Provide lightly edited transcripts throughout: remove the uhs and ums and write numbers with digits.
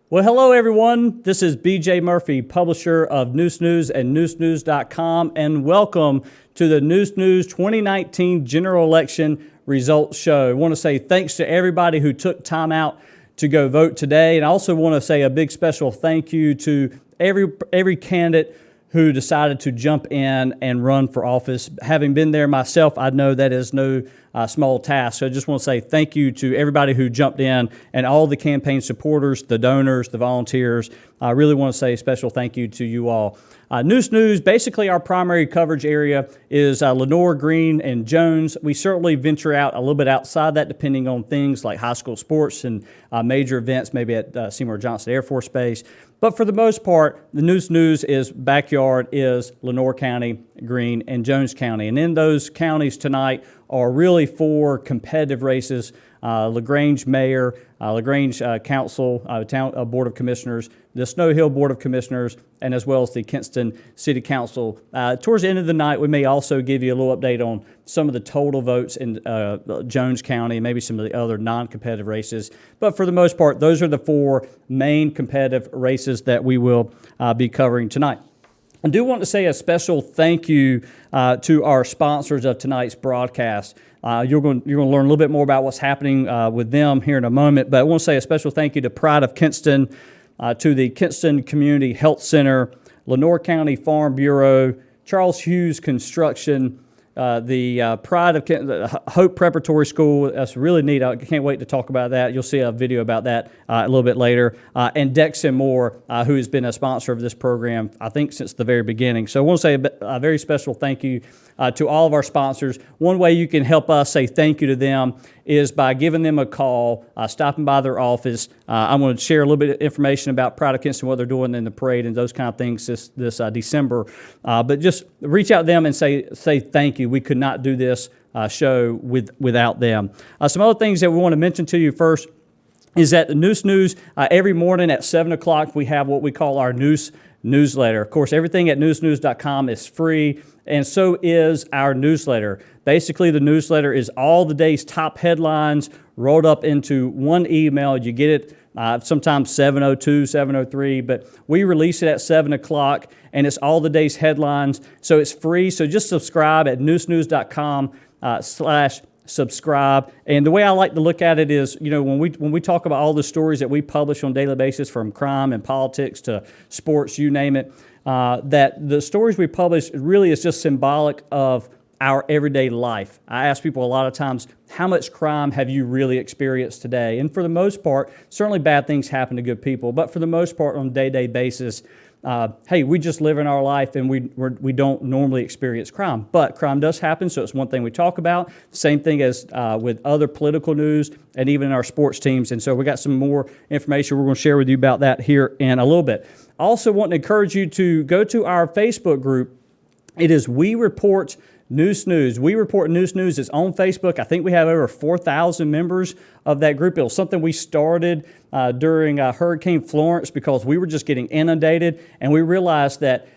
Well, hello everyone. This is BJ Murphy, publisher of Noose News and NooseNews.com, and welcome to the Noose News 2019 General Election Results Show. I want to say thanks to everybody who took time out to go vote today, and I also want to say a big special thank you to every candidate who decided to jump in and run for office. Having been there myself, I know that is no small task. So I just want to say thank you to everybody who jumped in and all the campaign supporters, the donors, the volunteers. I really want to say a special thank you to you all. Noose News, basically our primary coverage area is Lenoir, Greene, and Jones. We certainly venture out a little bit outside that depending on things like high school sports and major events, maybe at Seymour Johnson Air Force Base. But for the most part, the Noose News backyard is Lenoir County, Greene, and Jones County. And in those counties tonight are really four competitive races: LaGrange Mayor, LaGrange Council, Town Board of Commissioners, the Snow Hill Board of Commissioners, and as well as the Kinston City Council. Towards the end of the night, we may also give you a little update on some of the total votes in Jones County, maybe some of the other non-competitive races. But for the most part, those are the four main competitive races that we will be covering tonight. I do want to say a special thank you to our sponsors of tonight's broadcast. You're going to learn a little bit more about what's happening with them here in a moment, but I want to say a special thank you to Pride of Kinston, to the Kinston Community Health Center, Lenoir County Farm Bureau, Charles Hughes Construction, the Pride of Hope Preparatory School. That's really neat. I can't wait to talk about that. You'll see a video about that a little bit later. And Dexon Moore, who has been a sponsor of this program, I think, since the very beginning. So I want to say a very special thank you to all of our sponsors. One way you can help us say thank you to them is by giving them a call, stopping by their office. I'm going to share a little bit of information about Pride of Kinston, what they're doing in the parade and those kind of things this December. But just reach out to them and say thank you. We could not do this show without them. Some other things that we want to mention to you first is that the Noose News, every morning at 7 o'clock, we have what we call our Noose newsletter. Of course, everything at NooseNews.com is free, and so is our newsletter. Basically, the newsletter is all the day's top headlines rolled up into one email. You get it sometimes 7:02, 7:03, but we release it at 7 o'clock, and it's all the day's headlines, so it's free. So just subscribe at NooseNews.com/subscribe. And the way I like to look at it is, you know, when we talk about all the stories that we publish on a daily basis, from crime and politics to sports, you name it, that the stories we publish really is just symbolic of our everyday life. I ask people a lot of times, how much crime have you really experienced today? And for the most part, certainly bad things happen to good people, but for the most part, on a day-to-day basis, hey, we just live in our life and we don't normally experience crime. But crime does happen, so it's one thing we talk about. Same thing as with other political news and even our sports teams. And so we got some more information we're going to share with you about that here in a little bit. I also want to encourage you to go to our Facebook group. It is We Report Noose News. We Report Noose News is on Facebook. I think we have over 4,000 members of that group. It was something we started during Hurricane Florence because we were just getting inundated, and we realized that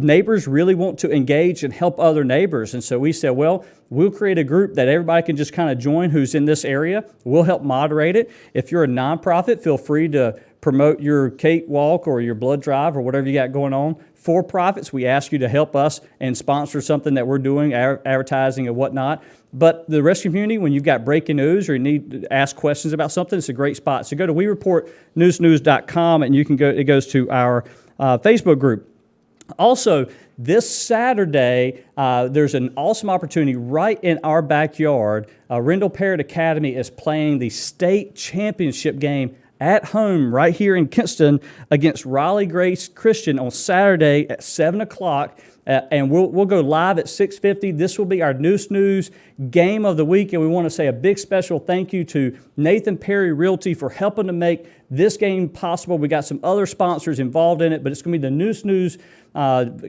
neighbors really want to engage and help other neighbors. And so we said, well, we'll create a group that everybody can just kind of join who's in this area. We'll help moderate it. If you're a nonprofit, feel free to promote your cake walk or your blood drive or whatever you got going on. For profits, we ask you to help us and sponsor something that we're doing, advertising and whatnot. But the rescue community, when you've got breaking news or you need to ask questions about something, it's a great spot. So go to WeReportNooseNews.com and you can go. It goes to our Facebook group. Also, this Saturday, there's an awesome opportunity right in our backyard. Rendell Parrott Academy is playing the state championship game at home right here in Kinston against Raleigh Grace Christian on Saturday at 7 o'clock. And we'll go live at 6:50. This will be our Noose News game of the week, and we want to say a big special thank you to Nathan Perry Realty for helping to make this game possible. We got some other sponsors involved in it, but it's going to be the Noos News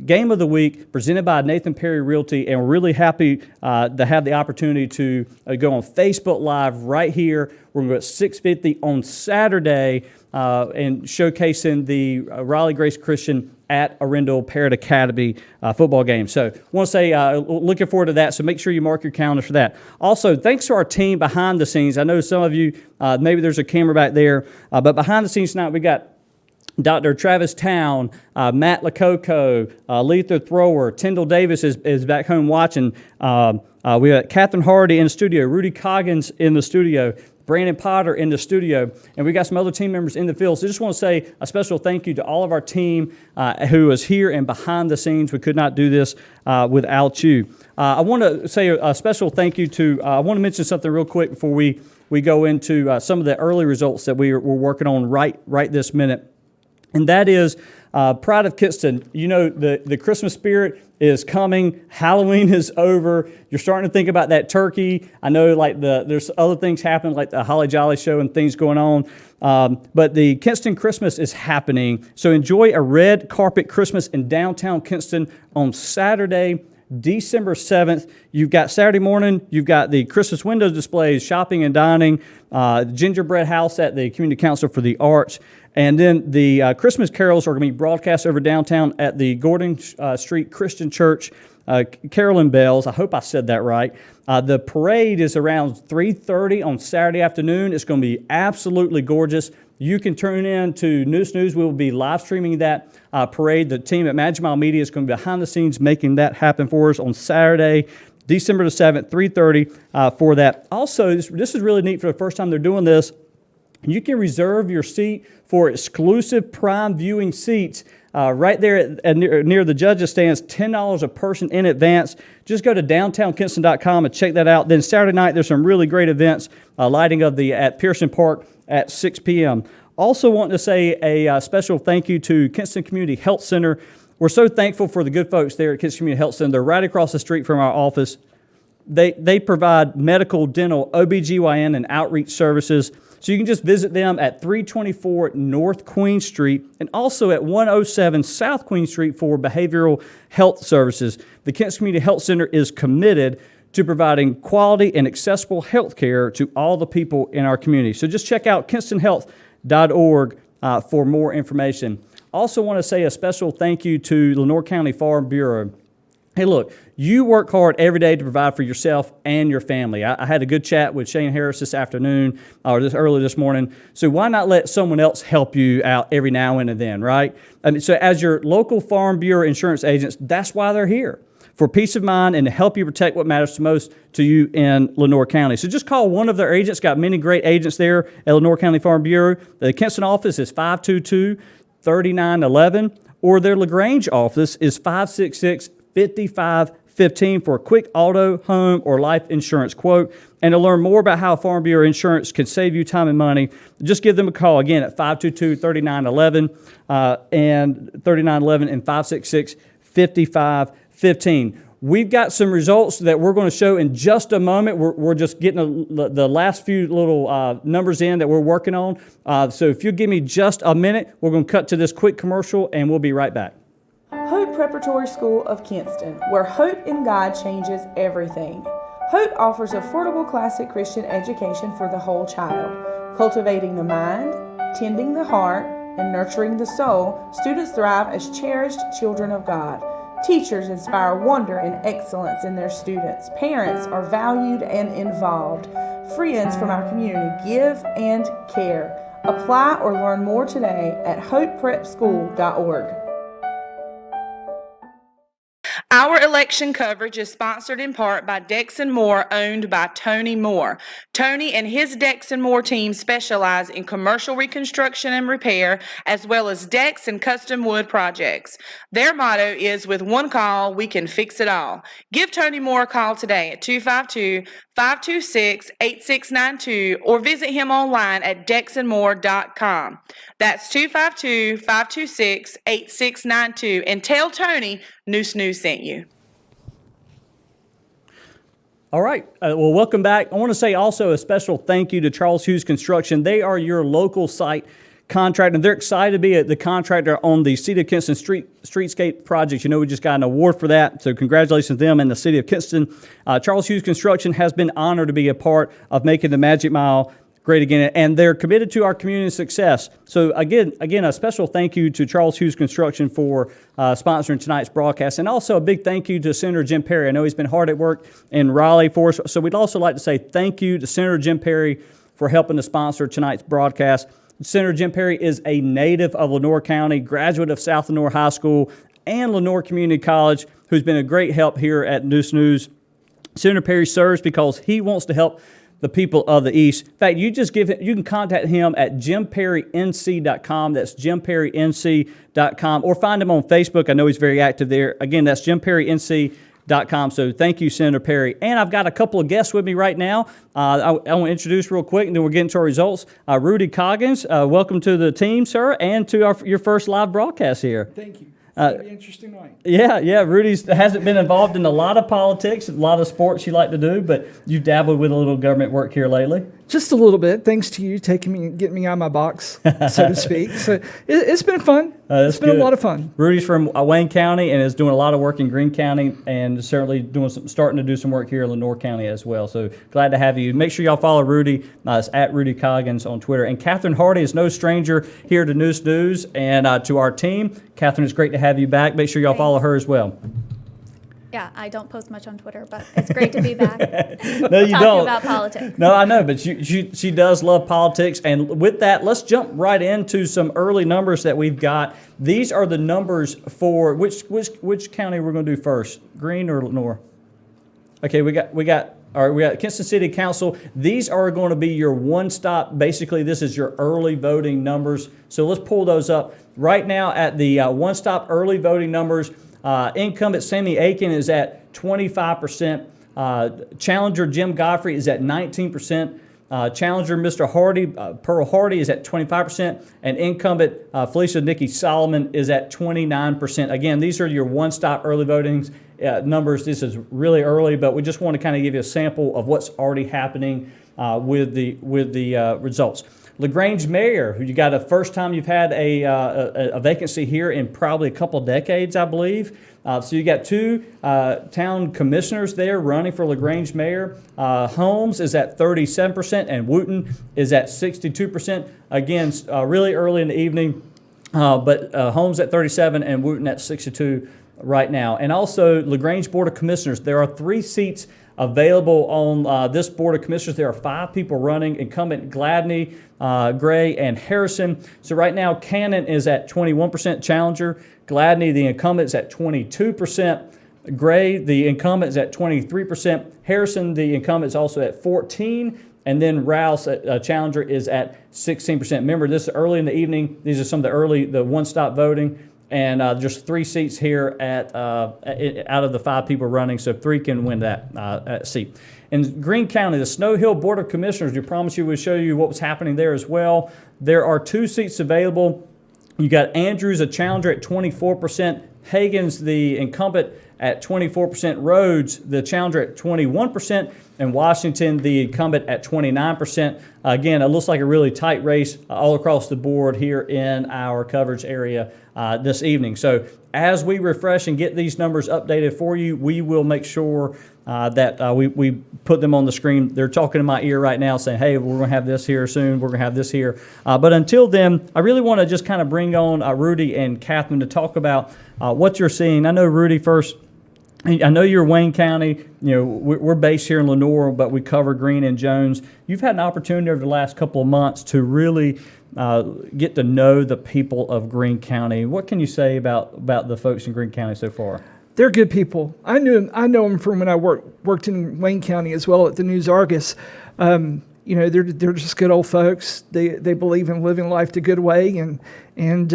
Game of the Week presented by Nathan Perry Realty, and we're really happy to have the opportunity to go on Facebook Live right here. We're going to go at 6:50 on Saturday and showcasing the Riley Grace Christian at Arundel Parrott Academy football game. So I want to say looking forward to that, so make sure you mark your calendars for that. Also, thanks to our team behind the scenes. I know some of you, maybe there's a camera back there, but behind the scenes tonight we got Dr. Travis Town, Matt Lococo, Letha Thrower, Tyndall Davis is back home watching. We got Catherine Hardy in the studio, Rudy Coggins in the studio, Brandon Potter in the studio, and we got some other team members in the field. So I just want to say a special thank you to all of our team who is here and behind the scenes. We could not do this without you. I want to say a special thank you to, I want to mention something real quick before we go into some of the early results that we're working on right this minute. And that is Pride of Kinston. You know, the Christmas spirit is coming. Halloween is over. You're starting to think about that turkey. I know there's other things happening like the Holly Jolly show and things going on. But the Kinston Christmas is happening. So enjoy a red carpet Christmas in downtown Kinston on Saturday, December 7th. You've got Saturday morning, you've got the Christmas window displays, shopping and dining, gingerbread house at the Community Council for the Arts. And then the Christmas carols are going to be broadcast over downtown at the Gordon Street Christian Church, Carolyn Bells. I hope I said that right. The parade is around 3:30 on Saturday afternoon. It's going to be absolutely gorgeous. You can tune in to Noos News. We will be live streaming that parade. The team at Magic Mile Media is going to be behind the scenes making that happen for us on Saturday, December the 7th, 3:30 for that. Also, this is really neat for the first time they're doing this. You can reserve your seat for exclusive prime viewing seats right there near the judges' stands, $10 a person in advance. Just go to downtownkinston.com and check that out. Then Saturday night, there's some really great events, lighting of at Pearson Park at 6 p.m. Also want to say a special thank you to Kinston Community Health Center. We're so thankful for the good folks there at Kinston Community Health Center. They're right across the street from our office. They provide medical, dental, OBGYN, and outreach services. So you can just visit them at 324 North Queen Street and also at 107 South Queen Street for behavioral health services. The Kinston Community Health Center is committed to providing quality and accessible health care to all the people in our community. So just check out kinstonhealth.org for more information. Also want to say a special thank you to Lenoir County Farm Bureau. Hey, look, you work hard every day to provide for yourself and your family. I had a good chat with Shane Harris this afternoon, or early this morning. So why not let someone else help you out every now and then, right? So as your local Farm Bureau insurance agents, that's why they're here, for peace of mind and to help you protect what matters the most to you in Lenoir County. So just call one of their agents. Got many great agents there at Lenoir County Farm Bureau. The Kinston office is 522-3911, or their LaGrange office is 566-5515 for a quick auto, home, or life insurance quote. And to learn more about how Farm Bureau insurance can save you time and money, just give them a call again at 522-3911 and 3911 and 566-5515. We've got some results that we're going to show in just a moment. We're just getting the last few little numbers in that we're working on. So if you give me just a minute, we're going to cut to this quick commercial and we'll be right back. Hope Preparatory School of Kinston, where hope in God changes everything. Hope offers affordable classic Christian education for the whole child. Cultivating the mind, tending the heart, and nurturing the soul, students thrive as cherished children of God. Teachers inspire wonder and excellence in their students. Parents are valued and involved. Friends from our community give and care. Apply or learn more today at hopeprepschool.org. Our election coverage is sponsored in part by Dex & Moore, owned by Tony Moore. Tony and his Dex & Moore team specialize in commercial reconstruction and repair, as well as decks and custom wood projects. Their motto is, with one call, we can fix it all. Give Tony Moore a call today at 252-526-8692 or visit him online at dexandmore.com. That's 252-526-8692, and tell Tony Noos News sent you. All right. Well, welcome back. I want to say also a special thank you to Charles Hughes Construction. They are your local site contractor, and they're excited to be the contractor on the City of Kinston streetscape project. We just got an award for that, so congratulations to them and the City of Kinston. Charles Hughes Construction has been honored to be a part of making the Magic Mile great again, and they're committed to our community success. So again, a special thank you to Charles Hughes Construction for sponsoring tonight's broadcast, and also a big thank you to Senator Jim Perry. I know he's been hard at work in Raleigh for us, so we'd also like to say thank you to Senator Jim Perry for helping to sponsor tonight's broadcast. Senator Jim Perry is a native of Lenoir County, graduate of South Lenoir High School and Lenoir Community College, who's been a great help here at News News. Senator Perry serves because he wants to help the people of the East. In fact, you can contact him at jimperrync.com. That's jimperrync.com, or find him on Facebook. I know he's very active there. Again, that's jimperrync.com. So thank you, Senator Perry. And I've got a couple of guests with me right now. I want to introduce real quick, and then we'll get into our results. Rudy Coggins, welcome to the team, sir, and to your first live broadcast here. Thank you. It's going to be an interesting night. Yeah. Rudy hasn't been involved in a lot of politics, a lot of sports you like to do, but you've dabbled with a little government work here lately. Just a little bit, thanks to you taking me and getting me out of my box, so to speak. So it's been fun. It's been a lot of fun. Rudy's from Wayne County and is doing a lot of work in Greene County, and certainly starting to do some work here in Lenoir County as well. So glad to have you. Make sure y'all follow Rudy. It's at Rudy Coggins on Twitter. And Catherine Hardy is no stranger here to News News and to our team. Catherine, it's great to have you back. Make sure y'all follow her as well. Yeah, I don't post much on Twitter, but it's great to be back. No, you talking don't. about politics. No, I know, but she does love politics. And with that, let's jump right into some early numbers that we've got. These are the numbers for which county we're going to do first, Greene or Lenoir? Okay, we got Kinston City Council. These are going to be your one-stop. Basically, this is your early voting numbers. So let's pull those up right now at the one-stop early voting numbers. Incumbent Sammy Aiken is at 25%. Challenger Jim Godfrey is at 19%. Challenger Mr. Hardy, Pearl Hardy, is at 25%. And incumbent Felicia Nikki Solomon is at 29%. Again, these are your one-stop early voting numbers. This is really early, but we just want to kind of give you a sample of what's already happening with the results. LaGrange Mayor, who you got the first time you've had a vacancy here in probably a couple decades, I believe. So you got two town commissioners there running for LaGrange Mayor. Holmes is at 37% and Wooten is at 62%. Again, really early in the evening, but Holmes at 37 and Wooten at 62 right now. And also LaGrange Board of Commissioners, there are 3 seats available on this Board of Commissioners. There are 5 people running: incumbent Gladney, Gray, and Harrison. So right now, Cannon is at 21%. Challenger Gladney, the incumbent, is at 22%. Gray, the incumbent, is at 23%. Harrison, the incumbent, is also at 14%. And then Rouse, Challenger, is at 16%. Remember, this is early in the evening. These are some of the one-stop voting. And just 3 seats here out of the 5 people running, so 3 can win that seat. In Greene County, the Snow Hill Board of Commissioners, we promised you we'd show you what was happening there as well. There are 2 seats available. You got Andrews, a challenger, at 24%. Hagens, the incumbent, at 24%. Rhodes, the challenger, at 21%. And Washington, the incumbent, at 29%. Again, it looks like a really tight race all across the board here in our coverage area this evening. So as we refresh and get these numbers updated for you, we will make sure that we put them on the screen. They're talking in my ear right now saying, hey, we're going to have this here soon. We're going to have this here. But until then, I really want to just kind of bring on Rudy and Catherine to talk about what you're seeing. I know, Rudy, first, I know you're Wayne County. You know, we're based here in Lenoir, but we cover Greene and Jones. You've had an opportunity over the last couple of months to really get to know the people of Greene County. What can you say about the folks in Greene County so far? They're good people. I know them from when I worked in Wayne County as well at the News Argus. You know, they're just good old folks. They believe in living life the good way, and it's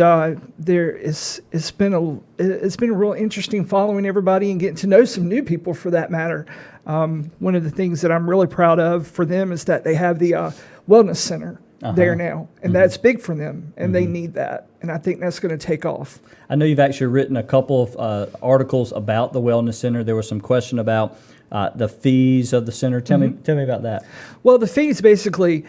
been a real interesting following everybody and getting to know some new people for that matter. One of the things that I'm really proud of for them is that they have the wellness center there now, and that's big for them, and they need that, and I think that's going to take off. I know you've actually written a couple of articles about the wellness center. There was some question about the fees of the center. Tell me about that. Well, the fees basically,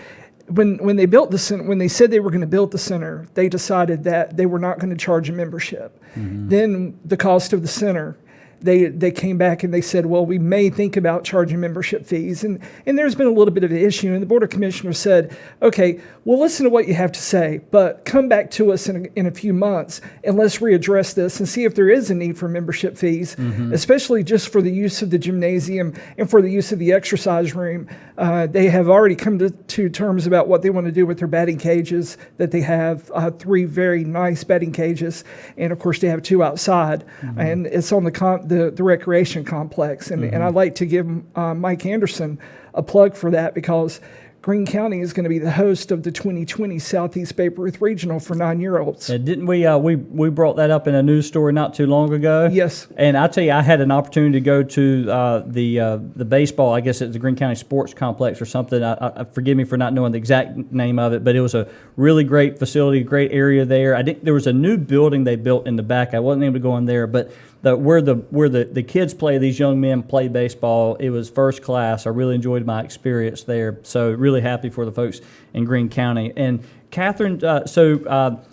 when they built the center, when they said they were going to build the center, they decided that they were not going to charge a membership. Then the cost of the center, they came back and they said, well, we may think about charging membership fees. And there's been a little bit of an issue. And the Board of Commissioners said, okay, we'll listen to what you have to say, but come back to us in a few months and let's readdress this and see if there is a need for membership fees, especially just for the use of the gymnasium and for the use of the exercise room. They have already come to terms about what they want to do with their batting cages, that they have 3 very nice batting cages. And of course, they have 2 outside. And it's on the recreation complex. And I'd like to give Mike Anderson a plug for that, because Greene County is going to be the host of the 2020 Southeast Babe Ruth Regional for 9-year-olds. Didn't we brought that up in a news story not too long ago? Yes. And I tell you, I had an opportunity to go to the baseball. I guess it's the Greene County Sports Complex or something. I forgive me for not knowing the exact name of it, but it was a really great facility, great area there. I think there was a new building they built in the back. I wasn't able to go in there, but where the kids play, these young men play baseball, it was first class. I really enjoyed my experience there. So really happy for the folks in Greene County. And Catherine,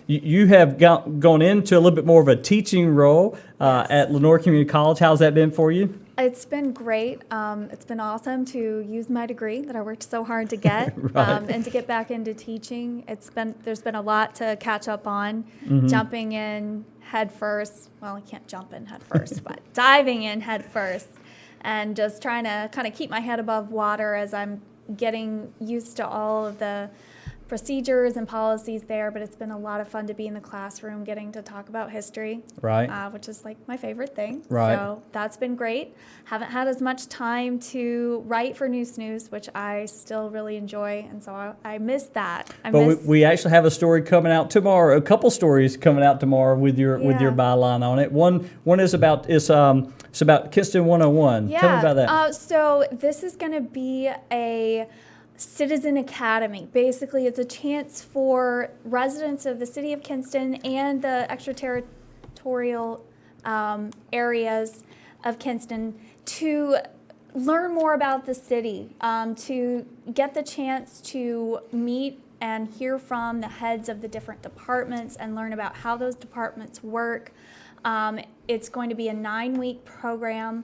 you have gone into a little bit more of a teaching role at Lenoir Community College. How's that been for you? It's been great. It's been awesome to use my degree that I worked so hard to get, Right. And to get back into teaching. There's been a lot to catch up on. Jumping in head first. Well, I can't jump in head first, but diving in head first, and just trying to kind of keep my head above water as I'm getting used to all of the procedures and policies there. But it's been a lot of fun to be in the classroom, getting to talk about history, Right. Which is like my favorite thing. Right. So that's been great. Haven't had as much time to write for New Snooze, which I still really enjoy, and so I miss that. But we actually have a story coming out tomorrow. A couple stories coming out tomorrow with your byline on it. One is about it's about Kinston 101. Yeah. Tell me about that. So this is going to be a Citizen Academy. Basically, it's a chance for residents of the city of Kinston and the extraterritorial areas of Kinston to learn more about the city, to get the chance to meet and hear from the heads of the different departments and learn about how those departments work. It's going to be a 9-week program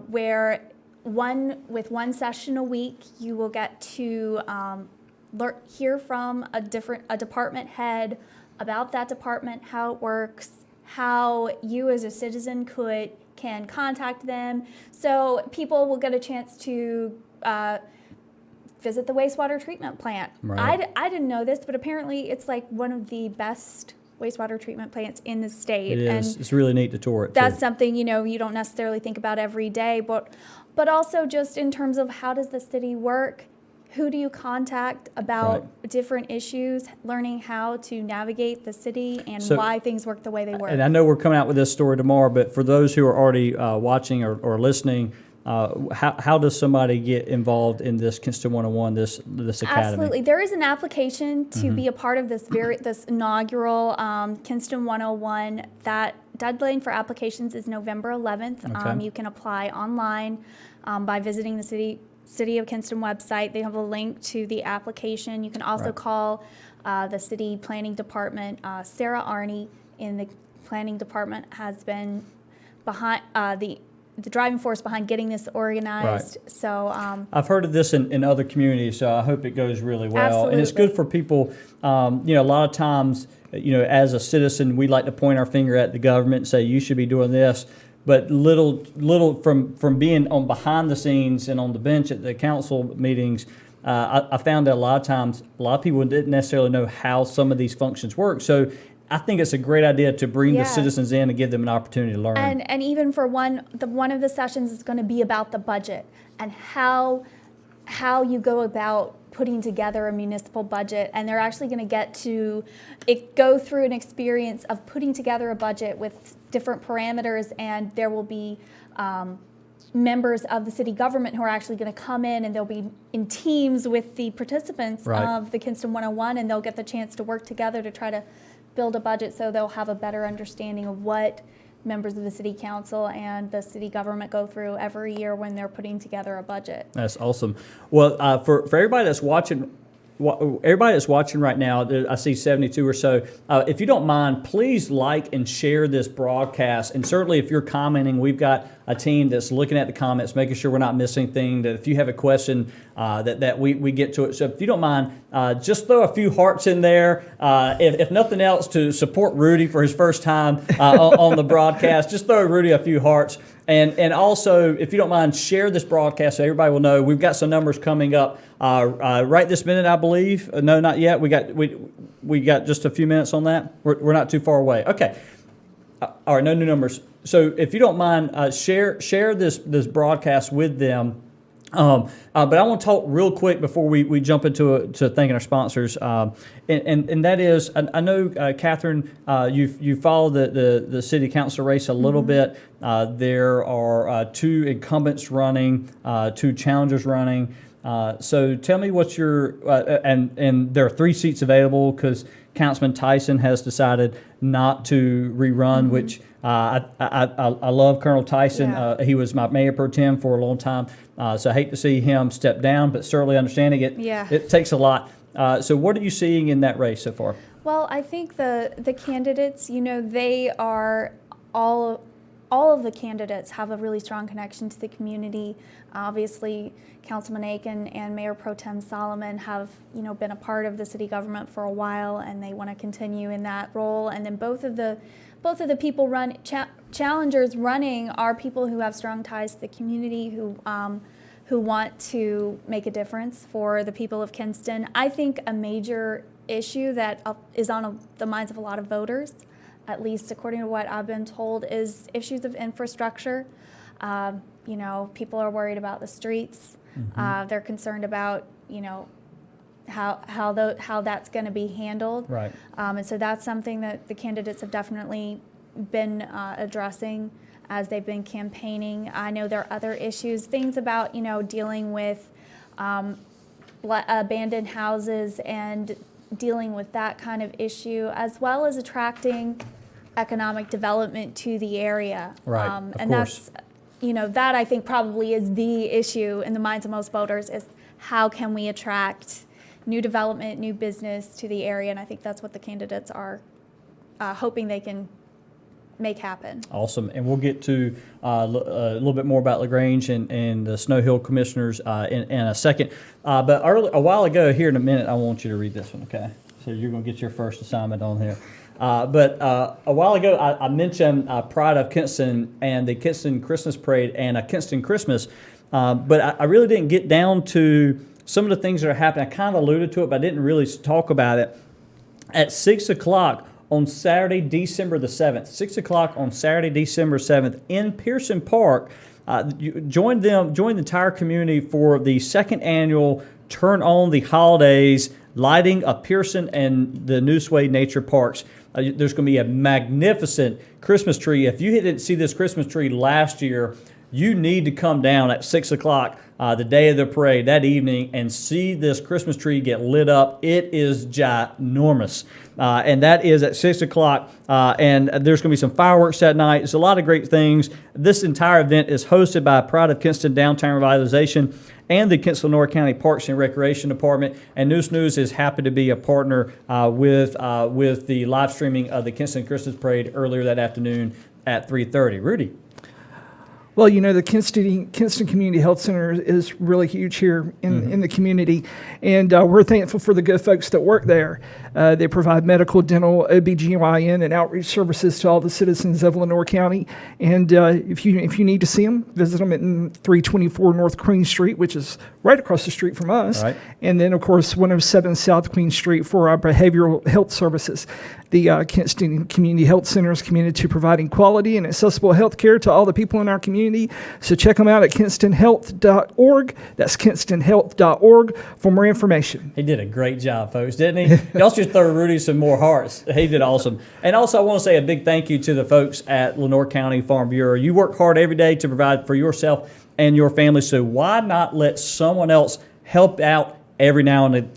where with one session a week, you will get to hear from a department head about that department, how it works, how you as a citizen can contact them. So people will get a chance to visit the wastewater treatment plant. Right. I didn't know this, but apparently it's like one of the best wastewater treatment plants in the state. It is. And it's really neat to tour it. that's too. something, you don't necessarily think about every day, but also just in terms of how does the city work? Who do you contact about different issues, learning how to navigate the city and why things work the way they work. And I know we're coming out with this story tomorrow, but for those who are already watching or listening, how does somebody get involved in this Kinston 101, this academy? Absolutely. There is an application to be a part of this inaugural Kinston 101. That deadline for applications is November 11th. Okay. You can apply online by visiting the City of Kinston website. They have a link to the application. You can also call the city planning department. Sarah Arney in the planning department has been behind the driving force behind getting this organized. Right. So I've heard of this in other communities, so I hope it goes really well. Absolutely. And it's good for people. A lot of times, as a citizen, we like to point our finger at the government and say, you should be doing this. But little from being on behind the scenes and on the bench at the council meetings, I found that a lot of times, a lot of people didn't necessarily know how some of these functions work. So I think it's a great idea to bring the citizens in and give them an opportunity to learn. And even for one of the sessions is going to be about the budget and how you go about putting together a municipal budget. And they're actually going to get to go through an experience of putting together a budget with different parameters, and there will be members of the city government who are actually going to come in, and they'll be in teams with the participants of the Kinston 101, and they'll get the chance to work together to try to build a budget, so they'll have a better understanding of what members of the city council and the city government go through every year when they're putting together a budget. That's awesome. Well, for everybody that's watching everybody that's watching right now, I see 72 or so. If you don't mind, please like and share this broadcast. And certainly if you're commenting, we've got a team that's looking at the comments, making sure we're not missing anything, that if you have a question, that we get to it. So if you don't mind, just throw a few hearts in there. If nothing else, to support Rudy for his first time on the broadcast, just throw Rudy a few hearts. And also, if you don't mind, share this broadcast so everybody will know. We've got some numbers coming up right this minute, I believe. No, not yet. We got just a few minutes on that. We're not too far away. Okay. All right, no new numbers. So if you don't mind, share this broadcast with them. But I want to talk real quick before we jump into to thanking our sponsors, and that is, I know Catherine, you followed the city council race a little bit. There are 2 incumbents running, 2 challengers running. So tell me what your and there are 3 seats available because Councilman Tyson has decided not to rerun, which I love Colonel Tyson. Yeah. He was my mayor pro tem for a long time. So I hate to see him step down, but certainly understanding it, Yeah. it takes a lot. So what are you seeing in that race so far? Well, I think the candidates, they are all of the candidates have a really strong connection to the community. Obviously, Councilman Aiken and Mayor Pro Tem Solomon have, been a part of the city government for a while, and they want to continue in that role. And then both of the people challengers running are people who have strong ties to the community, who want to make a difference for the people of Kinston. I think a major issue that is on the minds of a lot of voters, at least according to what I've been told, is issues of infrastructure. People are worried about the streets. They're concerned about, how that's going to be handled. Right. And so that's something that the candidates have definitely been addressing as they've been campaigning. I know there are other issues, things about, dealing with abandoned houses and dealing with that kind of issue, as well as attracting economic development to the area. Right, of and course. that's, that I think probably is the issue in the minds of most voters, is how can we attract new development, new business to the area, and I think that's what the candidates are hoping they can make happen. Awesome. And we'll get to a little bit more about LaGrange and the Snow Hill commissioners in a second. But a while ago, here in a minute, I want you to read this one, okay? So you're going to get your first assignment on here. But a while ago, I mentioned Pride of Kinston and the Kinston Christmas Parade and a Kinston Christmas. But I really didn't get down to some of the things that are happening. I kind of alluded to it, but I didn't really talk about it. At 6 o'clock on Saturday, December the 7th, 6 o'clock on Saturday, December 7th in Pearson Park, join the entire community for the second annual Turn On the Holidays lighting of Pearson and the Newsway Nature Parks. There's going to be a magnificent Christmas tree. If you didn't see this Christmas tree last year, you need to come down at 6 o'clock the day of the parade that evening and see this Christmas tree get lit up. It is ginormous. And that is at 6 o'clock. And there's going to be some fireworks that night. It's a lot of great things. This entire event is hosted by Pride of Kinston Downtown Revitalization and the Kinston-Lenore County Parks and Recreation Department. And News is happy to be a partner with the live streaming of the Kinston Christmas Parade earlier that afternoon at 3:30. Rudy. Well, the Kinston Community Health Center is really huge here in the community, and we're thankful for the good folks that work there. They provide medical, dental, OBGYN, and outreach services to all the citizens of Lenore County. And if you need to see them, visit them at 324 North Queen Street, which is right across the street from us. Right. And then, of course, 107 South Queen Street for our behavioral health services. The Kinston Community Health Center is committed to providing quality and accessible health care to all the people in our community. So check them out at kinstonhealth.org. That's kinstonhealth.org for more information. He did a great job, folks, didn't he? Y'all should throw Rudy some more hearts. He did awesome. And also, I want to say a big thank you to the folks at Lenore County Farm Bureau. You work hard every day to provide for yourself and your family, so why not let someone else help out every now and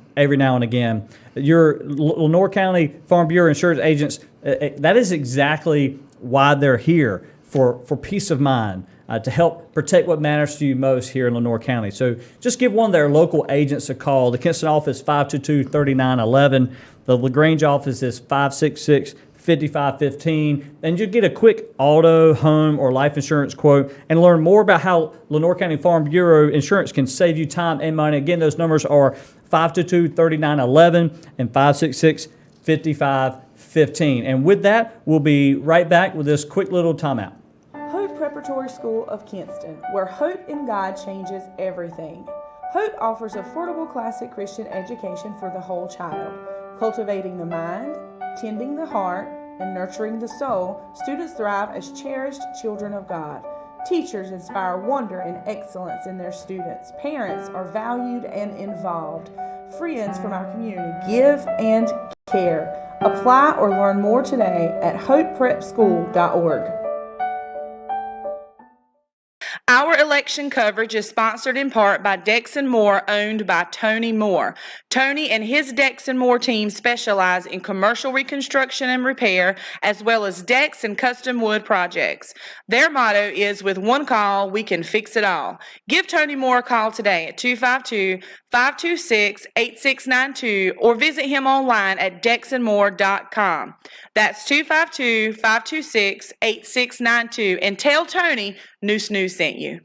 again? Your Lenore County Farm Bureau insurance agents, that is exactly why they're here, for peace of mind. to help protect what matters to you most here in Lenoir County. So just give one of their local agents a call. The Kinston office, 522-3911. The LaGrange office is 566-5515. And you get a quick auto, home, or life insurance quote and learn more about how Lenoir County Farm Bureau Insurance can save you time and money. Again, those numbers are 522-3911 and 566-5515. And with that, we'll be right back with this quick little timeout. Hope Preparatory School of Kinston, where hope in God changes everything. Hope offers affordable classic Christian education for the whole child. Cultivating the mind, tending the heart, and nurturing the soul, students thrive as cherished children of God. Teachers inspire wonder and excellence in their students. Parents are valued and involved. Friends from our community give and care. Apply or learn more today at hopeprepschool.org. Our election coverage is sponsored in part by Dex & Moore, owned by Tony Moore. Tony and his Dex & Moore team specialize in commercial reconstruction and repair, as well as decks and custom wood projects. Their motto is, with one call, we can fix it all. Give Tony Moore a call today at 252-526-8692 or visit him online at dexandmore.com. That's 252-526-8692, and tell Tony Noose News sent you.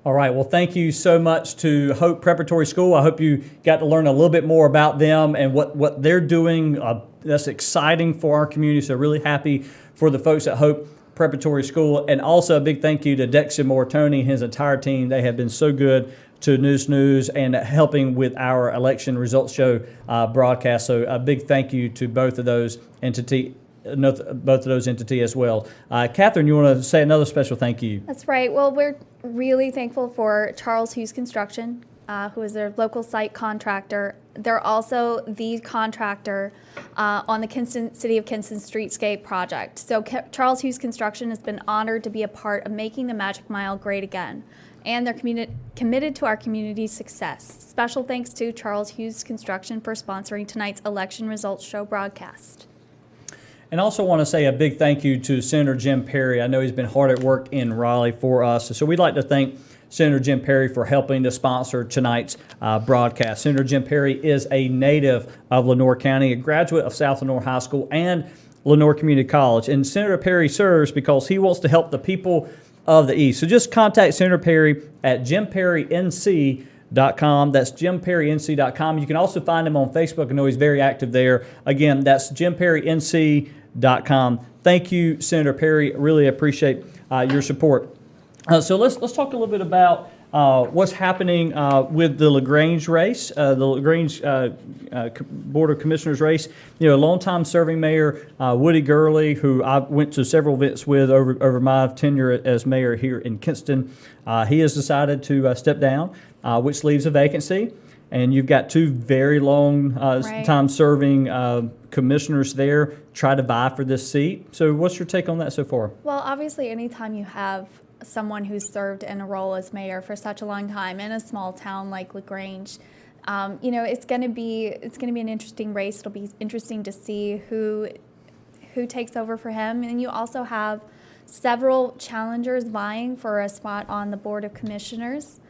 All right. Well, thank you so much to Hope Preparatory School. I hope you got to learn a little bit more about them and what they're doing. That's exciting for our community. So really happy for the folks at Hope Preparatory School. And also a big thank you to Dex & Moore, Tony, and his entire team. They have been so good to News and helping with our election results show broadcast. So a big thank you to both of those entities as well. Catherine, you want to say another special thank you? That's right. Well, we're really thankful for Charles Hughes Construction, who is their local site contractor. They're also the contractor on the City of Kinston Streetscape project. So Charles Hughes Construction has been honored to be a part of making the Magic Mile great again, and they're committed to our community's success. Special thanks to Charles Hughes Construction for sponsoring tonight's election results show broadcast. And also want to say a big thank you to Senator Jim Perry. I know he's been hard at work in Raleigh for us. So we'd like to thank Senator Jim Perry for helping to sponsor tonight's broadcast. Senator Jim Perry is a native of Lenoir County, a graduate of South Lenoir High School and Lenoir Community College. And Senator Perry serves because he wants to help the people of the East. So just contact Senator Perry at jimperrync.com. That's jimperrync.com. You can also find him on Facebook. I know he's very active there. Again, that's jimperrync.com. Thank you, Senator Perry. Really appreciate your support. So let's talk a little bit about what's happening with the LaGrange race, the LaGrange Board of Commissioners race. You know, longtime serving mayor Woody Gurley, who I went to several events with over my tenure as mayor here in Kinston, he has decided to step down, which leaves a vacancy. And you've got two very long time serving commissioners there try to vie for this seat. So what's your take on that so far? Well, obviously, anytime you have someone who's served in a role as mayor for such a long time in a small town like LaGrange, you know, it's going to be an interesting race. It'll be interesting to see who takes over for him. And you also have several challengers vying for a spot on the Board of Commissioners.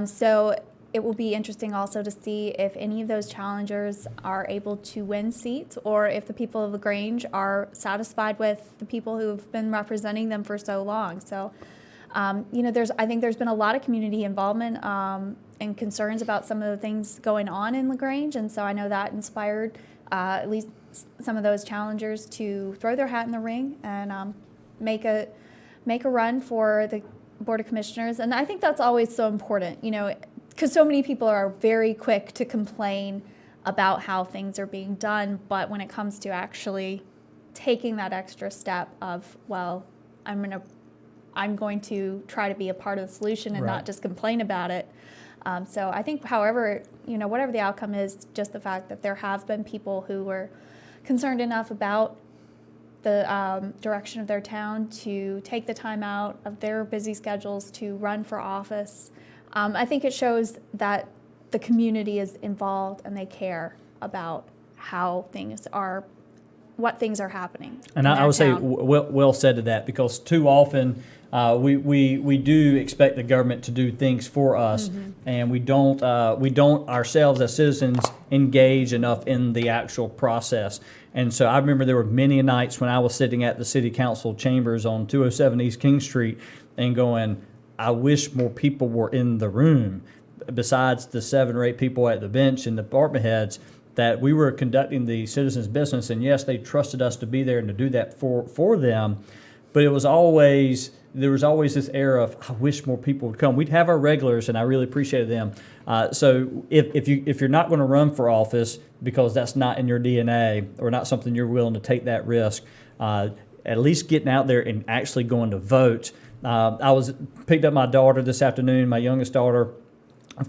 So it will be interesting also to see if any of those challengers are able to win seats, or if the people of LaGrange are satisfied with the people who've been representing them for so long. So, you know, I think there's been a lot of community involvement and concerns about some of the things going on in LaGrange, and so I know that inspired at least some of those challengers to throw their hat in the ring and make a run for the Board of Commissioners. And I think that's always so important, you know, because so many people are very quick to complain about how things are being done, but when it comes to actually taking that extra step of, well, I'm going to try to be a part of the solution and not just complain about it. So I think, however, you know, whatever the outcome is, just the fact that there have been people who were concerned enough about the direction of their town to take the time out of their busy schedules to run for office. I think it shows that the community is involved and they care about how things are what things are happening. And in I their would say town. well said to that, because too often we do expect the government to do things for us, and we don't ourselves as citizens engage enough in the actual process. And so I remember there were many nights when I was sitting at the city council chambers on 207 East King Street and going, I wish more people were in the room, besides the 7 or 8 people at the bench and the department heads, that we were conducting the citizens' business. And yes, they trusted us to be there and to do that for them. But there was always this air of, I wish more people would come. We'd have our regulars, and I really appreciated them. So if you're not going to run for office because that's not in your DNA or not something you're willing to take that risk, at least getting out there and actually going to vote. I picked up my daughter this afternoon, my youngest daughter,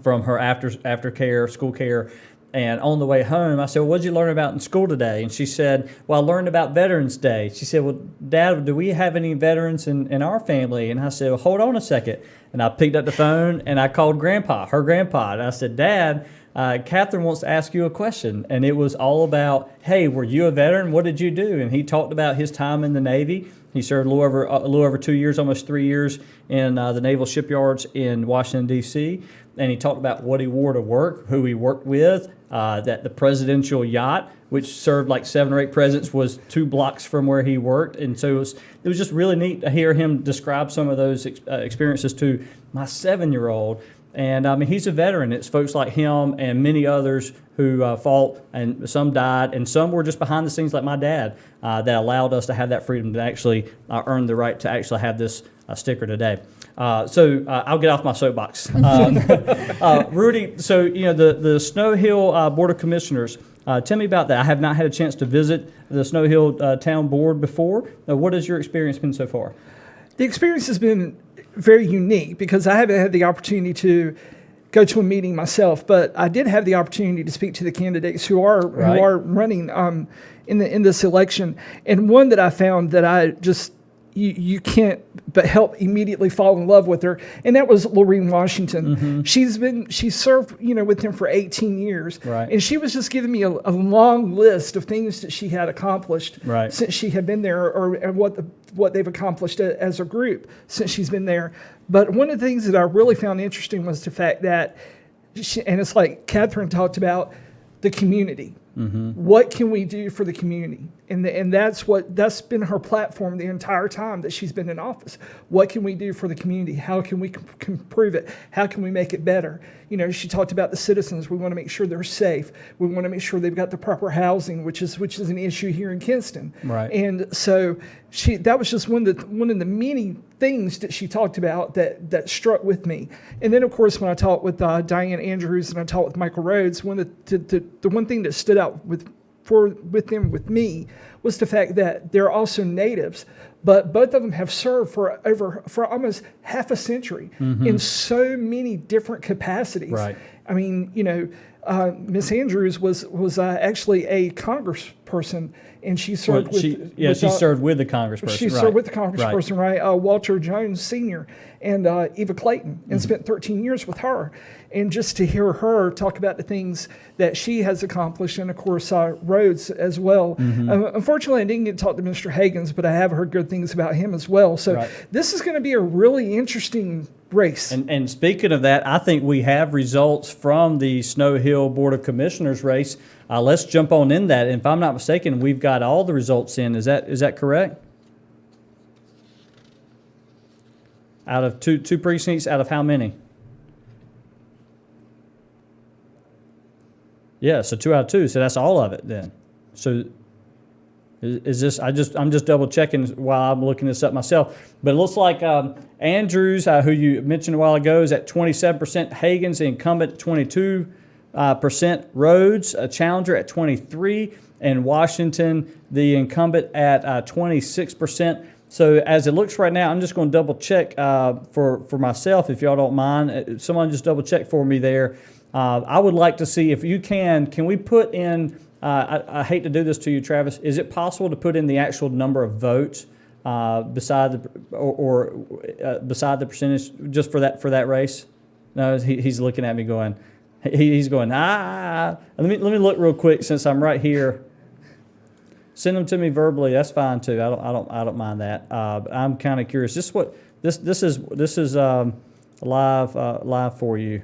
from her after care, school care. And on the way home, I said, well, what did you learn about in school today? And she said, well, I learned about Veterans Day. She said, well, Dad, do we have any veterans in our family? And I said, well, hold on a second. And I picked up the phone and I called her grandpa. And I said, Dad, Catherine wants to ask you a question. And it was all about, hey, were you a veteran? What did you do? And he talked about his time in the Navy. He served a little over 2 years, almost 3 years in the naval shipyards in Washington, D.C. And he talked about what he wore to work, who he worked with, that the presidential yacht, which served like 7 or 8 presidents, was 2 blocks from where he worked. And so it was just really neat to hear him describe some of those experiences to my 7-year-old. And I mean, he's a veteran. It's folks like him and many others who fought, and some died, and some were just behind the scenes like my dad, that allowed us to have that freedom to actually earn the right to actually have this sticker today. So I'll get off my soapbox. Rudy, so the Snow Hill Board of Commissioners, tell me about that. I have not had a chance to visit the Snow Hill Town Board before. What has your experience been so far? The experience has been very unique because I haven't had the opportunity to go to a meeting myself, but I did have the opportunity to speak to the candidates who are running in this election. And one that I found that I just you can't but help immediately fall in love with her, and that was Lorene Washington. She's served with them for 18 years, and she was just giving me a long list of things that she had accomplished since she had been there, and what they've accomplished as a group since she's been there. But one of the things that I really found interesting was the fact that and it's like Catherine talked about, the community. What can we do for the community? And that's been her platform the entire time that she's been in office. What can we do for the community? How can we improve it? How can we make it better? She talked about the citizens. We want to make sure they're safe. We want to make sure they've got the proper housing, which is an issue here in Kinston. Right. And so that was just one of the many things that she talked about that struck with me. And then, of course, when I talked with Diane Andrews and I talked with Michael Rhodes, the one thing that stood out with me was the fact that they're also natives, but both of them have served for almost half a century in so many different capacities. Right. I mean, Miss Andrews was actually a congressperson, and she served she served with the congressperson. She served with the congressperson, right? Walter Jones Sr. and Eva Clayton, and spent 13 years with her. And just to hear her talk about the things that she has accomplished, and of course Rhodes as well. Unfortunately, I didn't get to talk to Mr. Hagens, but I have heard good things about him as well. So this is going to be a really interesting race. And speaking of that, I think we have results from the Snow Hill Board of Commissioners race. Let's jump on in that. And if I'm not mistaken, we've got all the results in. Is that correct? Out of two precincts, out of how many? Yeah, so 2 out of 2. So that's all of it then. So is this? I'm just double checking while I'm looking this up myself. But it looks like Andrews, who you mentioned a while ago, is at 27%. Hagens, the incumbent, 22%. Rhodes, a challenger, at 23%. And Washington, the incumbent, at 26%. So as it looks right now, I'm just going to double check for myself, if y'all don't mind. Someone just double check for me there. I would like to see, if you can we put in, I hate to do this to you, Travis, is it possible to put in the actual number of votes beside the percentage just for that race? No, he's looking at me going, he's going, Let me look real quick since I'm right here. Send them to me verbally. That's fine too. I don't mind that. I'm kind of curious. This is live for you.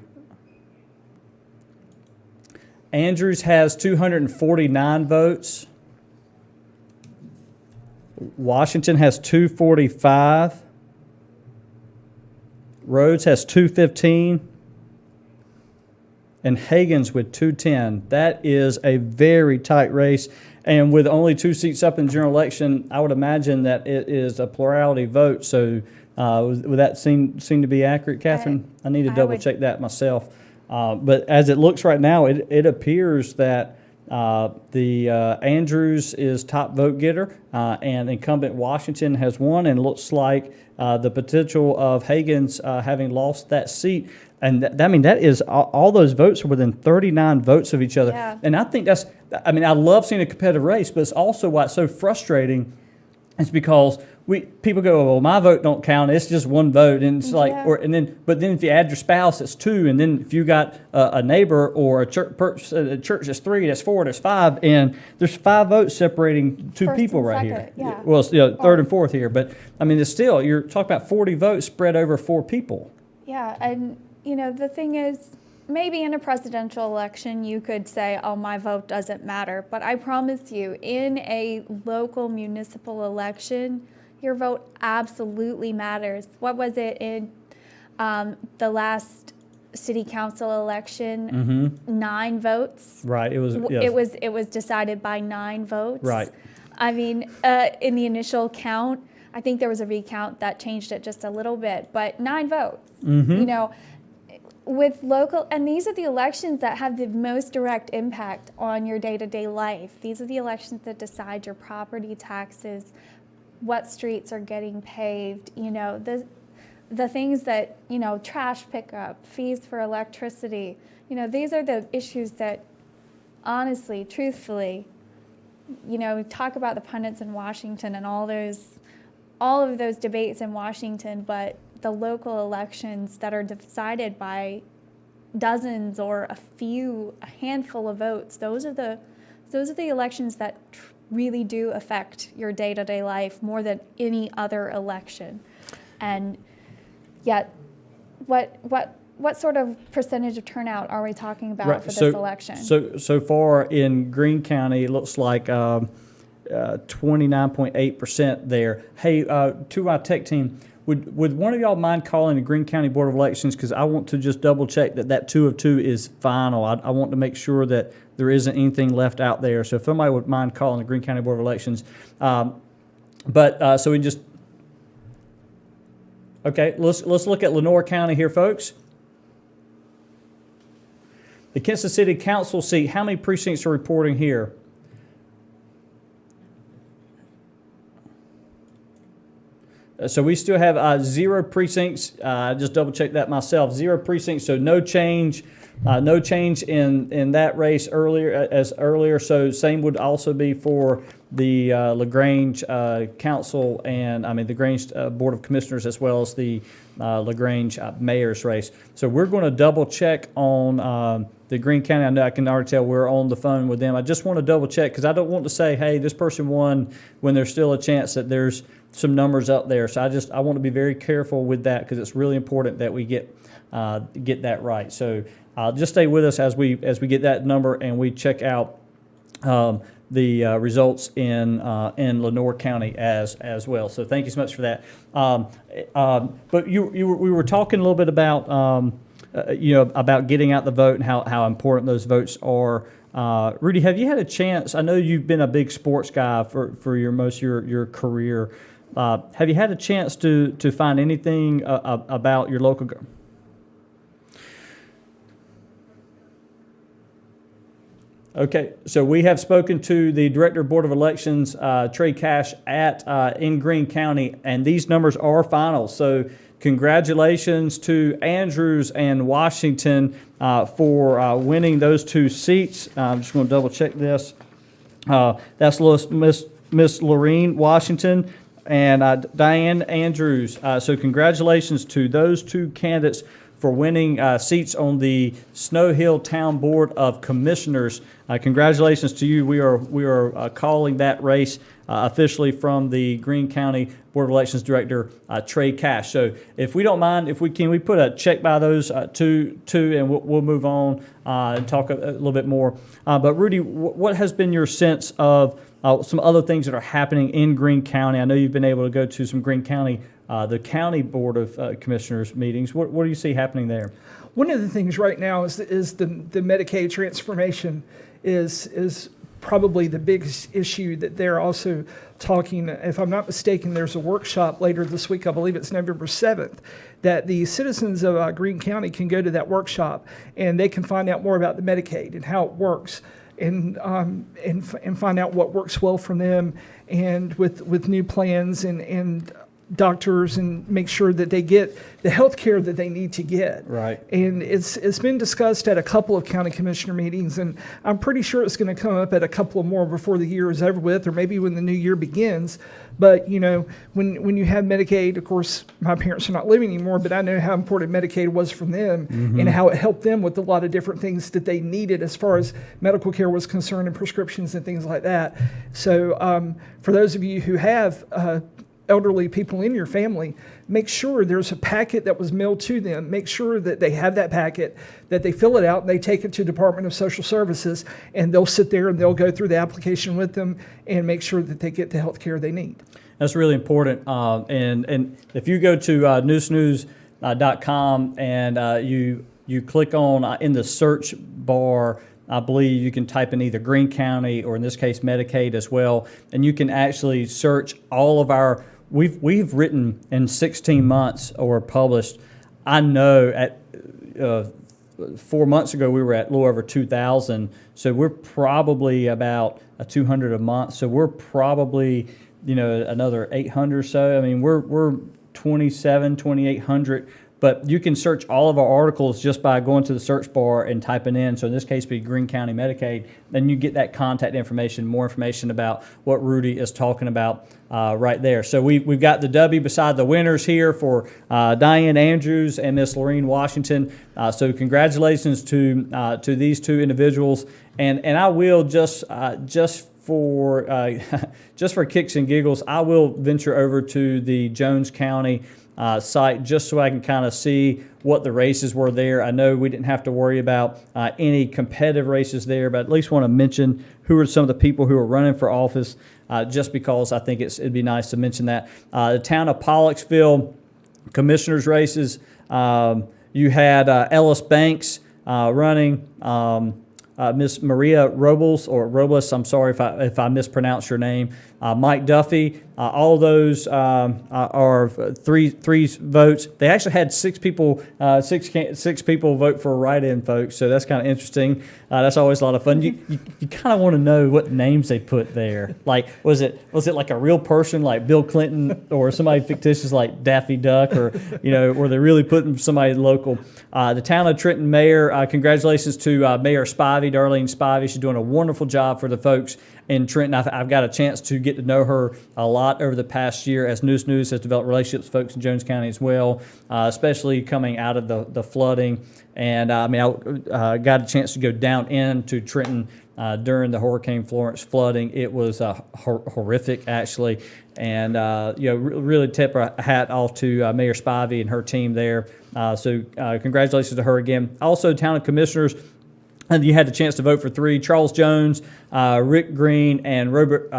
Andrews has 249 votes. Washington has 245. Rhodes has 215. And Hagen's with 210. That is a very tight race. And with only 2 seats up in the general election, I would imagine that it is a plurality vote. So would that seem to be accurate, Catherine? I need to double check that myself. But as it looks right now, it appears that the Andrews is top vote getter, and incumbent Washington has won, and looks like the potential of Hagen's having lost that seat. And that is all those votes are within 39 votes of each other. Yeah. And I think I love seeing a competitive race, but it's also why it's so frustrating. It's because people go, well, my vote don't count. It's just one vote, and it's like, Yeah. but then if you add your spouse, it's 2, and then if you got a neighbor or a church that's 3, that's 4, that's 5, and there's 5 votes separating 2 First people and right second, here. yeah. Well, it's, 3rd and 4th here, but it's still, you're talking about 40 votes spread over 4 people. Yeah, and the thing is, maybe in a presidential election you could say, oh, my vote doesn't matter. But I promise you, in a local municipal election, your vote absolutely matters. What was it in the last city council election? 9 votes. Right. It was. Yes. It was decided by 9 votes. Right. In the initial count, I think there was a recount that changed it just a little bit, but 9 votes. With local, and these are the elections that have the most direct impact on your day-to-day life. These are the elections that decide your property taxes, what streets are getting paved, the things that, trash pickup, fees for electricity. These are the issues that, honestly, truthfully, talk about the pundits in Washington and all of those debates in Washington, but the local elections that are decided by dozens or a handful of votes, those are the elections that really do affect your day-to-day life more than any other election. And yet, what sort of percentage of turnout are we talking about for this election? So far in Greene County, it looks like 29.8% there. Hey, to our tech team, would one of y'all mind calling the Greene County Board of Elections, because I want to just double check that 2 of 2 is final. I want to make sure that there isn't anything left out there. So if somebody would mind calling the Greene County Board of Elections, so we just okay. Let's look at Lenoir County here, folks. The Kinston City Council seat. How many precincts are reporting here? So we still have 0 precincts. I just double checked that myself. 0 precincts, so no change. No change in that race earlier. So same would also be for the LaGrange Council and the Grange Board of Commissioners, as well as the LaGrange Mayor's race. So we're going to double check on the Greene County. I know I can already tell we're on the phone with them. I just want to double check because I don't want to say, hey, this person won when there's still a chance that there's some numbers up there. So I want to be very careful with that because it's really important that we get that right. So just stay with us as we get that number and we check out the results in Lenoir County as well. So thank you so much for that. But we were talking a little bit about about getting out the vote and how important those votes are. Rudy, have you had a chance? I know you've been a big sports guy for your career. Have you had a chance to find anything about your local? Okay, so we have spoken to the Director of Board of Elections, Trey Cash, in Greene County, and these numbers are final. So congratulations to Andrews and Washington for winning those 2 seats. I'm just going to double check this. That's Miss Lorene Washington and Diane Andrews. So congratulations to those 2 candidates for winning seats on the Snow Hill Town Board of Commissioners. Congratulations to you. We are calling that race officially from the Greene County Board of Elections Director, Trey Cash. So if we don't mind, if we put a check by those two, and we'll move on and talk a little bit more. But Rudy, what has been your sense of some other things that are happening in Greene County? I know you've been able to go to some Greene County, the County Board of Commissioners meetings. What do you see happening there? One of the things right now is the Medicaid transformation is probably the biggest issue that they're also talking. If I'm not mistaken, there's a workshop later this week, I believe it's November 7th, that the citizens of Greene County can go to that workshop and they can find out more about the Medicaid and how it works, and find out what works well for them, and with new plans and doctors, and make sure that they get the health care that they need to get. Right. And it's been discussed at a couple of county commissioner meetings, and I'm pretty sure it's going to come up at a couple of more before the year is over with, or maybe when the new year begins. But, you know, when you have Medicaid, of course, my parents are not living anymore, but I know how important Medicaid was for them, and how it helped them with a lot of different things that they needed as far as medical care was concerned, and prescriptions and things like that. So for those of you who have elderly people in your family, make sure there's a packet that was mailed to them. Make sure that they have that packet, that they fill it out, and they take it to Department of Social Services, and they'll sit there and they'll go through the application with them and make sure that they get the health care they need. That's really important. And if you go to newsnews.com and you click on in the search bar, I believe you can type in either Greene County or in this case Medicaid as well, and you can actually search all of our. We've written in 16 months or published. I know at 4 months ago we were at a little over 2,000, so we're probably about 200 a month. So we're probably another 800 or so. I mean we're 2,800. But you can search all of our articles just by going to the search bar and typing in, so in this case, be Greene County Medicaid, then you get that contact information, more information about what Rudy is talking about right there. So we've got the W beside the winners here for Diane Andrews and Miss Lorene Washington. So congratulations to these two individuals. And I will just for kicks and giggles, I will venture over to the Jones County site just so I can kind of see what the races were there. I know we didn't have to worry about any competitive races there, but at least want to mention who are some of the people who are running for office, just because I think it'd be nice to mention that. The town of Pollocksville commissioners races, you had Ellis Banks running, Miss Maria Robles, I'm sorry if I mispronounced your name, Mike Duffy. All those are three votes. They actually had six people vote for write-in, folks. So that's kind of interesting. That's always a lot of fun. You kind of want to know what names they put there. Like, was it like a real person like Bill Clinton, or somebody fictitious like Daffy Duck, or were they really putting somebody local? The town of Trenton mayor. Congratulations to Mayor Spivey, Darlene Spivey. She's doing a wonderful job for the folks in Trenton. I've got a chance to get to know her a lot over the past year as News has developed relationships with folks in Jones County as well, especially coming out of the flooding. And I got a chance to go down into Trenton during the Hurricane Florence flooding. It was horrific, actually. And really tip a hat off to Mayor Spivey and her team there. So congratulations to her again. Also, town of commissioners. And you had the chance to vote for three: Charles Jones, Rick Green, and Robert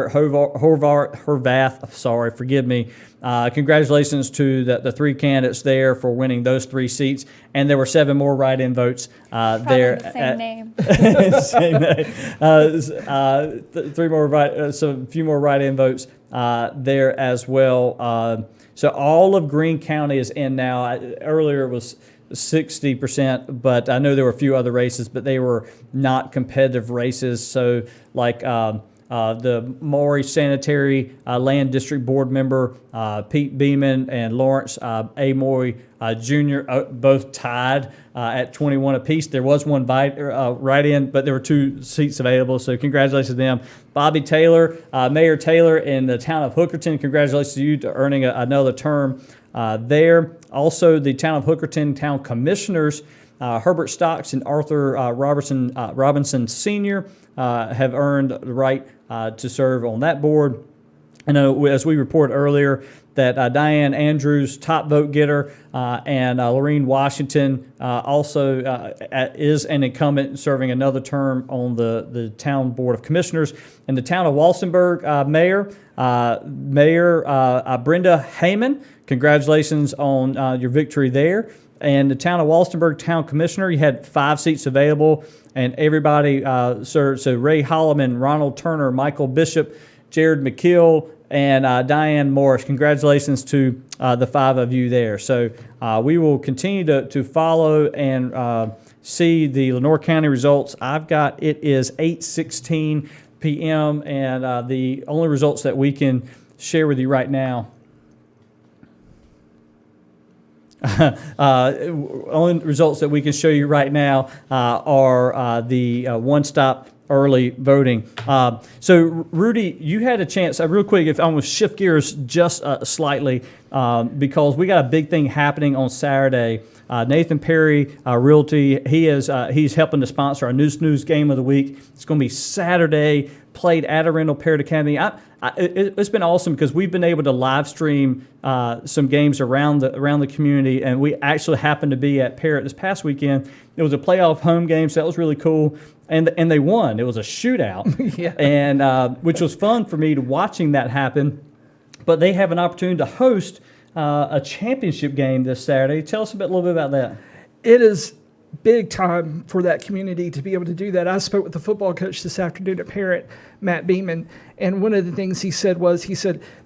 Horvath. Sorry, forgive me. Congratulations to the three candidates there for winning those three seats. And there were 7 more write-in votes there. The same name. Same name. 3 more so a few more write-in votes there as well. So all of Greene County is in now. Earlier it was 60%, but I know there were a few other races, but they were not competitive races. So like the Maury Sanitary Land District Board member Pete Beeman and Lawrence A. Maury Jr. Both tied at 21 apiece. There was one write-in, but there were 2 seats available, so congratulations to them. Bobby Taylor, Mayor Taylor in the town of Hookerton, congratulations to you to earning another term there. Also, the town of Hookerton Town Commissioners, Herbert Stocks and Arthur Robinson Sr. Have earned the right to serve on that board. And as we reported earlier, that Diane Andrews, top vote getter, and Lorene Washington also is an incumbent serving another term on the Town Board of Commissioners. And the Town of Walsenburg Mayor Brenda Heyman, congratulations on your victory there. And the Town of Walsenburg Town Commissioner, you had 5 seats available, and everybody served. So Ray Holloman, Ronald Turner, Michael Bishop, Jared McKeel, and Diane Morris. Congratulations to the 5 of you there. So we will continue to follow and see the Lenoir County results. It is 8:16 p.m. and the only results that we can share with you right now. Only results that we can show you right now are the one-stop early voting. So, Rudy, you had a chance, real quick, if I'm going to shift gears just slightly, because we got a big thing happening on Saturday. Nathan Perry Realty, he's helping to sponsor our News Game of the Week. It's going to be Saturday, played at Arundel Parrott Academy. It's been awesome because we've been able to live stream some games around the community, and we actually happened to be at Parrott this past weekend. It was a playoff home game, so that was really cool, and they won. It was a shootout, Yeah. and which was fun for me to watching that happen. But they have an opportunity to host a championship game this Saturday. Tell us a little bit about that. It is big time for that community to be able to do that. I spoke with the football coach this afternoon at Parrott, Matt Beeman, and one of the things he said,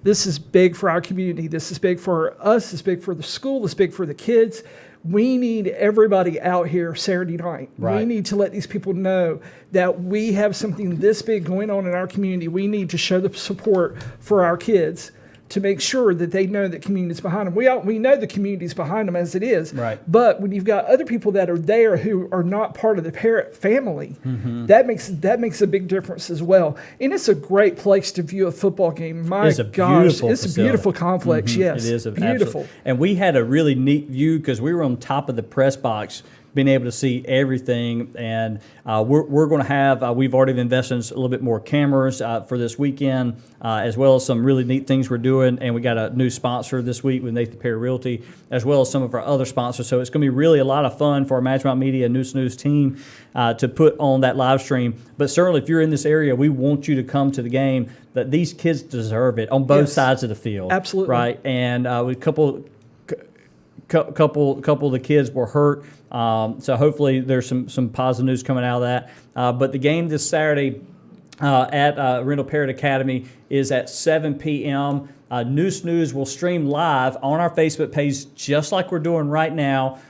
this is big for our community. This is big for us. It's big for the school. It's big for the kids. We need everybody out here Saturday night. Right. We need to let these people know that we have something this big going on in our community. We need to show the support for our kids to make sure that they know that community's behind them. We know the community's behind them as it is. Right. But when you've got other people that are there who are not part of the Parrott family, that makes a big difference as well. And it's a great place to view a football game. My It's a gosh, beautiful it's a facility. beautiful complex. Yes, It is beautiful. absolutely. And we had a really neat view because we were on top of the press box, being able to see everything. And we're going to have, we've already invested in a little bit more cameras for this weekend, as well as some really neat things we're doing. And we got a new sponsor this week with Nathan Perry Realty, as well as some of our other sponsors. So it's going to be really a lot of fun for our Magic Mountain Media News team to put on that live stream. But certainly if you're in this area, we want you to come to the game. That these kids deserve it on both Yes. sides of the field. Absolutely. Right. And a couple of the kids were hurt, so hopefully there's some positive news coming out of that. But the game this Saturday at Arundel Parrott Academy is at 7 p.m. News will stream live on our Facebook page, just like we're doing right now,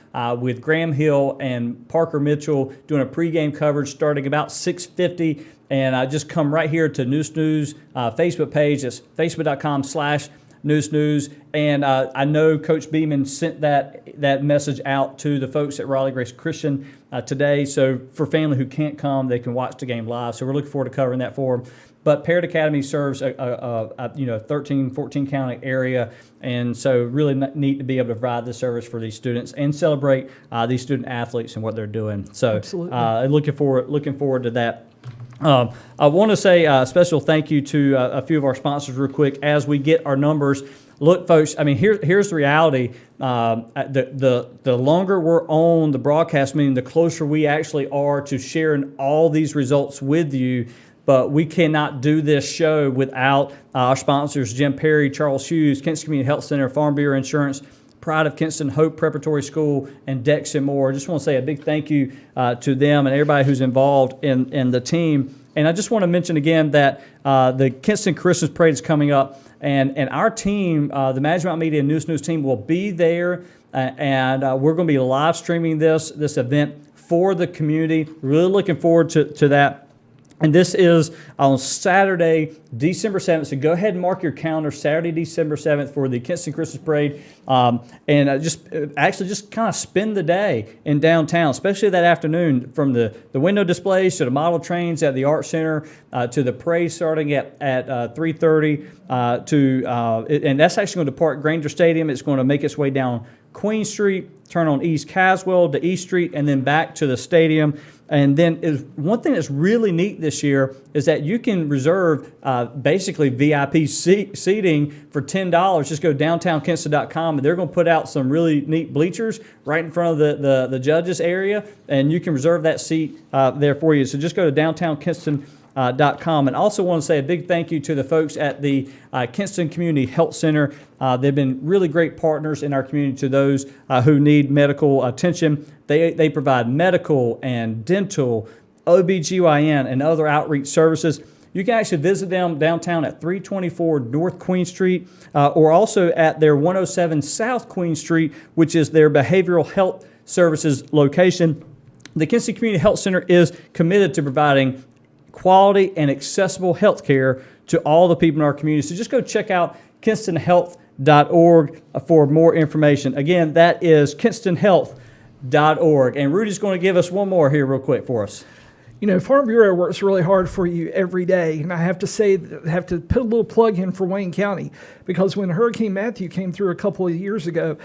with Graham Hill and Parker Mitchell doing a pregame coverage starting about 6:50. And just come right here to News Facebook page. It's facebook.com/News. And I know Coach Beeman sent that message out to the folks at Raleigh Grace Christian today. So for family who can't come, they can watch the game live. So we're looking forward to covering that for them. But Parrott Academy serves a 13, 14 county area, and so really neat to be able to provide this service for these students and celebrate these student athletes and what they're doing. So looking forward to that. I want to say a special thank you to a few of our sponsors real quick as we get our numbers. Look, folks, I mean, here's the reality. The longer we're on the broadcast, meaning the closer we actually are to sharing all these results with you. But we cannot do this show without our sponsors, Jim Perry, Charles Hughes, Kinston Community Health Center, Farm Bureau Insurance, Pride of Kinston, Hope Preparatory School, and Dex and more. I just want to say a big thank you to them and everybody who's involved in the team. And I just want to mention again that the Kinston Christmas Parade is coming up, and our team, the Magic Mountain Media News team, will be there, and we're going to be live streaming this event for the community. Really looking forward to that. And this is on Saturday, December 7th. So go ahead and mark your calendar, Saturday, December 7th for the Kinston Christmas Parade. Just kind of spend the day in downtown, especially that afternoon, from the window displays to the model trains at the Art Center to the parade starting at 3:30 and that's actually going to depart Granger Stadium. It's going to make its way down Queen Street, turn on East Caswell to East Street, and then back to the stadium. And then one thing that's really neat this year is that you can reserve basically VIP seating for $10. Just go downtownkinston.com, and they're going to put out some really neat bleachers right in front of the judges area, and you can reserve that seat there for you. So just go to downtownkinston.com. And also want to say a big thank you to the folks at the Kinston Community Health Center. They've been really great partners in our community to those who need medical attention. They provide medical and dental, OBGYN, and other outreach services. You can actually visit them downtown at 324 North Queen Street or also at their 107 South Queen Street, which is their behavioral health services location. The Kinston Community Health Center is committed to providing quality and accessible health care to all the people in our community. So just go check out kinstonhealth.org for more information. Again, that is kinstonhealth.org. And Rudy's going to give us one more here real quick for us. You know, Farm Bureau works really hard for you every day. And I have to put a little plug in for Wayne County, because when Hurricane Matthew came through a couple of years ago,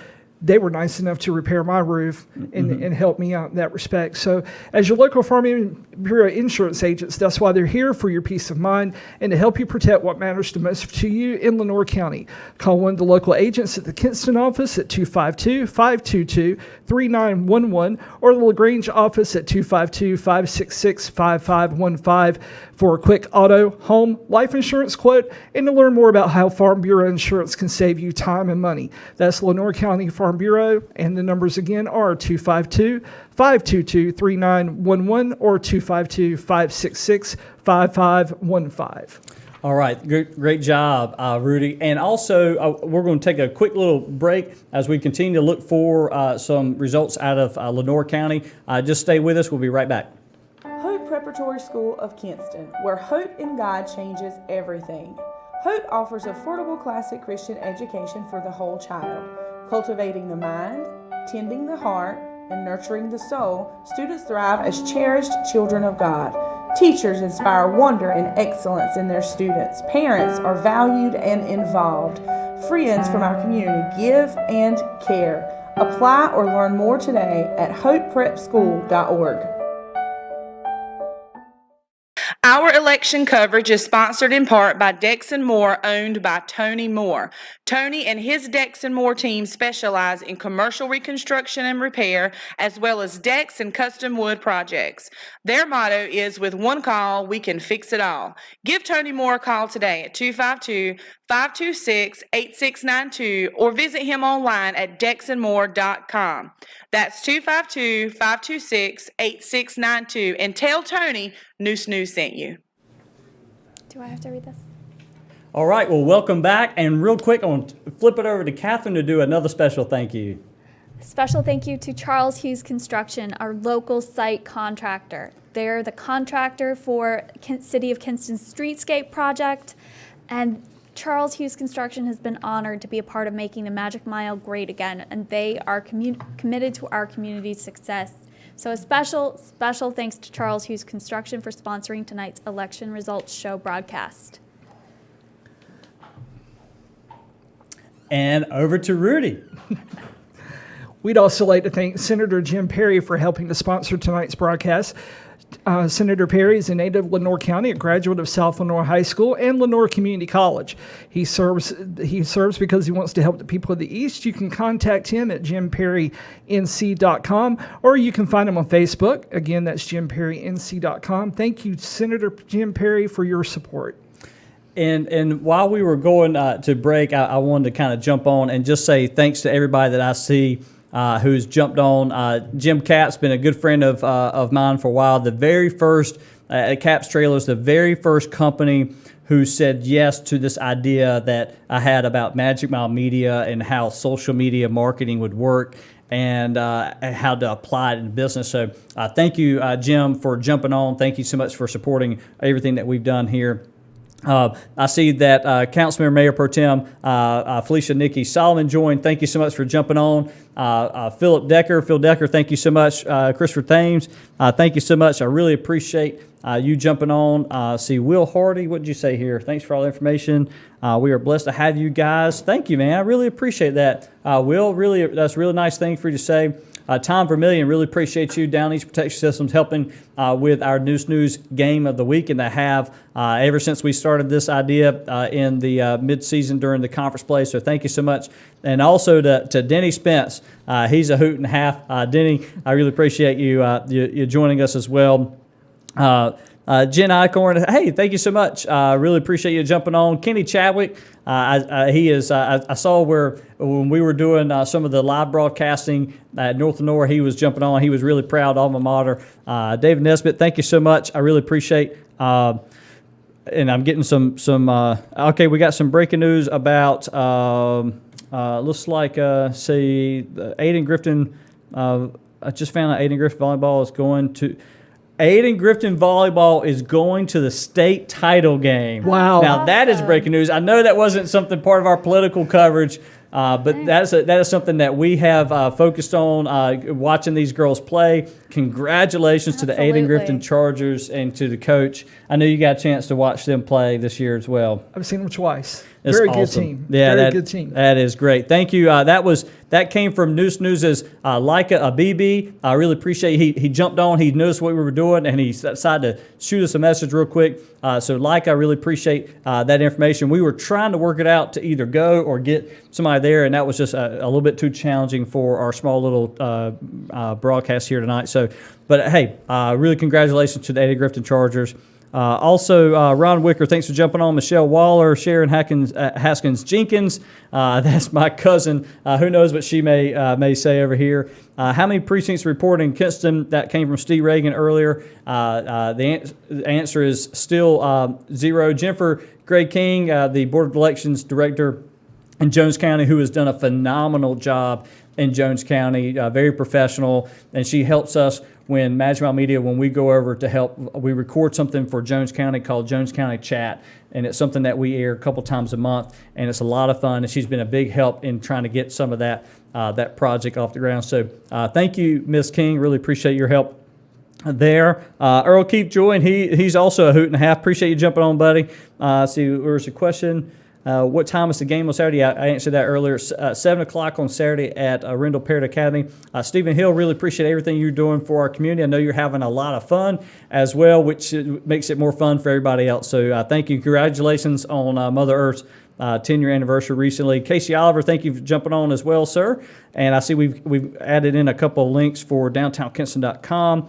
they were nice enough to repair my roof and help me out in that respect. So as your local Farm Bureau insurance agents, that's why they're here, for your peace of mind and to help you protect what matters the most to you in Lenoir County. Call one of the local agents at the Kinston office at 252-522-3911 or the LaGrange office at 252-566-5515 for a quick auto, home, life insurance quote and to learn more about how Farm Bureau insurance can save you time and money. That's Lenoir County Farm Bureau, and the numbers again are 252-522-3911 or 252-566-5515. All right, great job, Rudy. And also, we're going to take a quick little break as we continue to look for some results out of Lenoir County. Just stay with us. We'll be right back. Hope Preparatory School of Kinston, where hope in God changes everything. Hope offers affordable classic Christian education for the whole child. Cultivating the mind, tending the heart, and nurturing the soul, students thrive as cherished children of God. Teachers inspire wonder and excellence in their students. Parents are valued and involved. Friends from our community give and care. Apply or learn more today at hopeprepschool.org. Our election coverage is sponsored in part by Dex & Moore, owned by Tony Moore. Tony and his Dex & Moore team specialize in commercial reconstruction and repair, as well as decks and custom wood projects. Their motto is, with one call, we can fix it all. Give Tony Moore a call today at 252-526-8692 or visit him online at dexandmore.com. That's 252-526-8692, and tell Tony Noose News sent you. Do I have to read this? All right, well, welcome back. And real quick, I want to flip it over to Catherine to do another special thank you. Special thank you to Charles Hughes Construction, our local site contractor. They're the contractor for City of Kinston's streetscape project, and Charles Hughes Construction has been honored to be a part of making the Magic Mile great again, and they are committed to our community's success. So a special thanks to Charles Hughes Construction for sponsoring tonight's election results show broadcast. And over to Rudy. We'd also like to thank Senator Jim Perry for helping to sponsor tonight's broadcast. Senator Perry is a native of Lenoir County, a graduate of South Lenoir High School and Lenoir Community College. He serves because he wants to help the people of the East. You can contact him at jimperrync.com, or you can find him on Facebook. Again, that's jimperrync.com. Thank you, Senator Jim Perry, for your support. And while we were going to break, I wanted to kind of jump on and just say thanks to everybody that I see who's jumped on. Jim Cap's been a good friend of mine for a while. The very first, at Cap's Trailers, the very first company who said yes to this idea that I had about Magic Mile Media and how social media marketing would work. and how to apply it in business. So thank you, Jim, for jumping on. Thank you so much for supporting everything that we've done here. I see that Councilmember Mayor Pro Tem Felicia Nikki Solomon joined. Thank you so much for jumping on. Phil Decker, thank you so much. Christopher Thames, thank you so much. I really appreciate you jumping on. See Will Hardy, what did you say here? Thanks for all the information. We are blessed to have you guys. Thank you, man. I really appreciate that. Will, really, that's a really nice thing for you to say. Tom Vermillion, really appreciate you, Down East Protection Systems, helping with our News Game of the Week, and they have ever since we started this idea in the mid-season during the conference play. So thank you so much. And also to Denny Spence. He's a hoot and a half. Denny, I really appreciate you joining us as well. Jen Icorn, hey, thank you so much. Really appreciate you jumping on. Kenny Chadwick, I saw where when we were doing some of the live broadcasting at North Lenore, he was jumping on. He was really proud, alma mater. David Nesbitt, thank you so much. I really appreciate. And I'm getting some. Okay, we got some breaking news about. Looks like say Aiden Grifton. I just found out Aiden Grifton volleyball is going to. Aiden Grifton volleyball is going to the state title game. Wow. Now that is breaking news. I know that wasn't something part of our political coverage, but that is something that we have focused on watching these girls play. Congratulations to the Aiden Grifton Chargers and to the coach. I know you got a chance to watch them play this year as well. I've seen them twice. It's Very awesome. good team. Yeah, Very good team. That is great. Thank you. That came from News's Leica Abibi. I really appreciate he jumped on. He noticed what we were doing, and he decided to shoot us a message real quick. So Leica, I really appreciate that information. We were trying to work it out to either go or get somebody there, and that was just a little bit too challenging for our small little broadcast here tonight. So, but hey, really congratulations to the Aiden Grifton Chargers. Also, Ron Wicker, thanks for jumping on. Michelle Waller, Sharon Haskins Jenkins, that's my cousin. Who knows what she may say over here. How many precincts reported in Kinston? That came from Steve Reagan earlier. The answer is still 0. Jennifer Gray King, the Board of Elections Director in Jones County, who has done a phenomenal job in Jones County, very professional, and she helps us when Majmau Media, when we go over to help, we record something for Jones County called Jones County Chat, and it's something that we air a couple times a month, and it's a lot of fun, and she's been a big help in trying to get some of that project off the ground. So thank you, Ms. King. Really appreciate your help there. Earl Keith Joy, and he's also a hoot and a half. Appreciate you jumping on, buddy. See, there's a question. What time is the game on Saturday? I answered that earlier. 7 o'clock on Saturday at Rendell Parrott Academy. Stephen Hill, really appreciate everything you're doing for our community. I know you're having a lot of fun as well, which makes it more fun for everybody else. So thank you. Congratulations on Mother Earth's 10-year anniversary recently. Casey Oliver, thank you for jumping on as well, sir. And I see we've added in a couple of links for downtownkinston.com.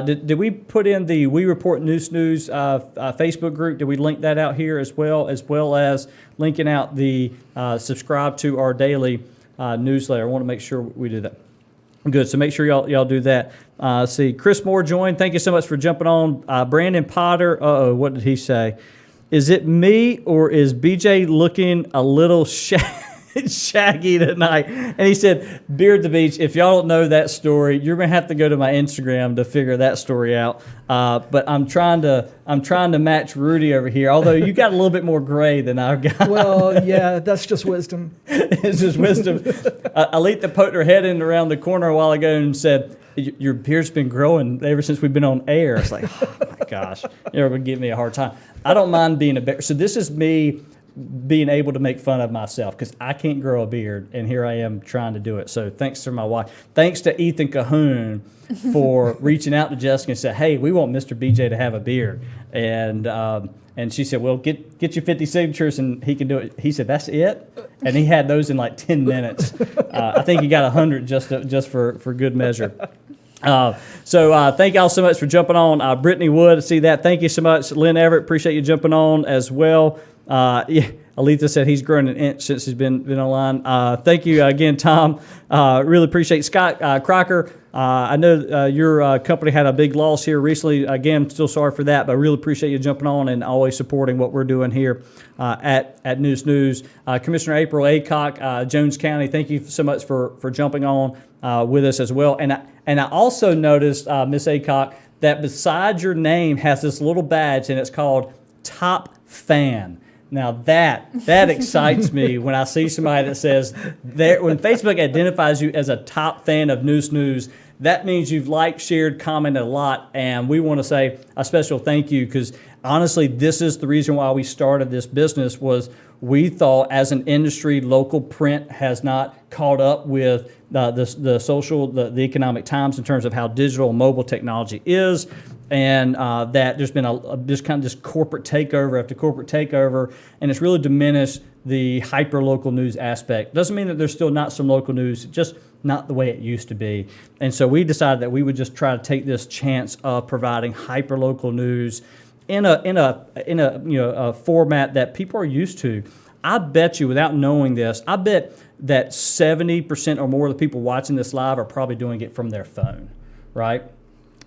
Did we put in the We Report News Facebook group? Did we link that out here as well as linking out the subscribe to our daily newsletter? I want to make sure we do that. Good. So make sure y'all do that. See, Chris Moore joined. Thank you so much for jumping on. Brandon Potter. What did he say? Is it me or is BJ looking a little shaggy tonight? And he said, Beard the Beach. If y'all don't know that story, you're gonna have to go to my Instagram to figure that story out. But I'm trying to match Rudy over here. Although you got a little bit more gray than I've got. Well, yeah, that's just wisdom. It's just wisdom. Alita poked her head in around the corner a while ago and said, your beard's been growing ever since we've been on air. It's like, oh my gosh, you're going to give me a hard time. I don't mind being a bear. So this is me being able to make fun of myself because I can't grow a beard, and here I am trying to do it. So thanks to my wife. Thanks to Ethan Cahoon for reaching out to Jessica and said, hey, we want Mr. BJ to have a beard. And she said, well, get your 50 signatures and he can do it. He said, that's it? And he had those in like 10 minutes. I think he got 100 just for good measure. So thank y'all so much for jumping on. Brittany Wood, I see that. Thank you so much. Lynn Everett, appreciate you jumping on as well. Yeah, Alita said he's grown an inch since he's been online. Thank you again, Tom. Really appreciate Scott Crocker. I know your company had a big loss here recently. Again, still sorry for that, but I really appreciate you jumping on and always supporting what we're doing here at News News. Commissioner April Aycock, Jones County, thank you so much for jumping on with us as well. And I also noticed, Ms. Aycock, that beside your name has this little badge, and it's called Top Fan. Now that excites me when I see somebody that says when Facebook identifies you as a top fan of News, that means you've liked, shared, commented a lot, and we want to say a special thank you, because honestly, this is the reason why we started this business. Was we thought as an industry, local print has not caught up with the social, the economic times in terms of how digital and mobile technology is. And that there's been this corporate takeover after corporate takeover, and it's really diminished the hyper-local news aspect. Doesn't mean that there's still not some local news, just not the way it used to be. And so we decided that we would just try to take this chance of providing hyper-local news in a format that people are used to. I bet you, without knowing this, I bet that 70% or more of the people watching this live are probably doing it from their phone, right?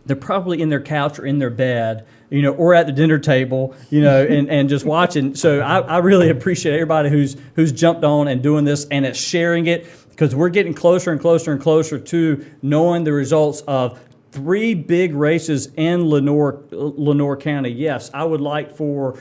They're probably in their couch or in their bed, or at the dinner table, and just watching. So I really appreciate everybody who's jumped on and doing this and is sharing it, because we're getting closer and closer and closer to knowing the results of 3 big races in Lenoir County. Yes, I would like for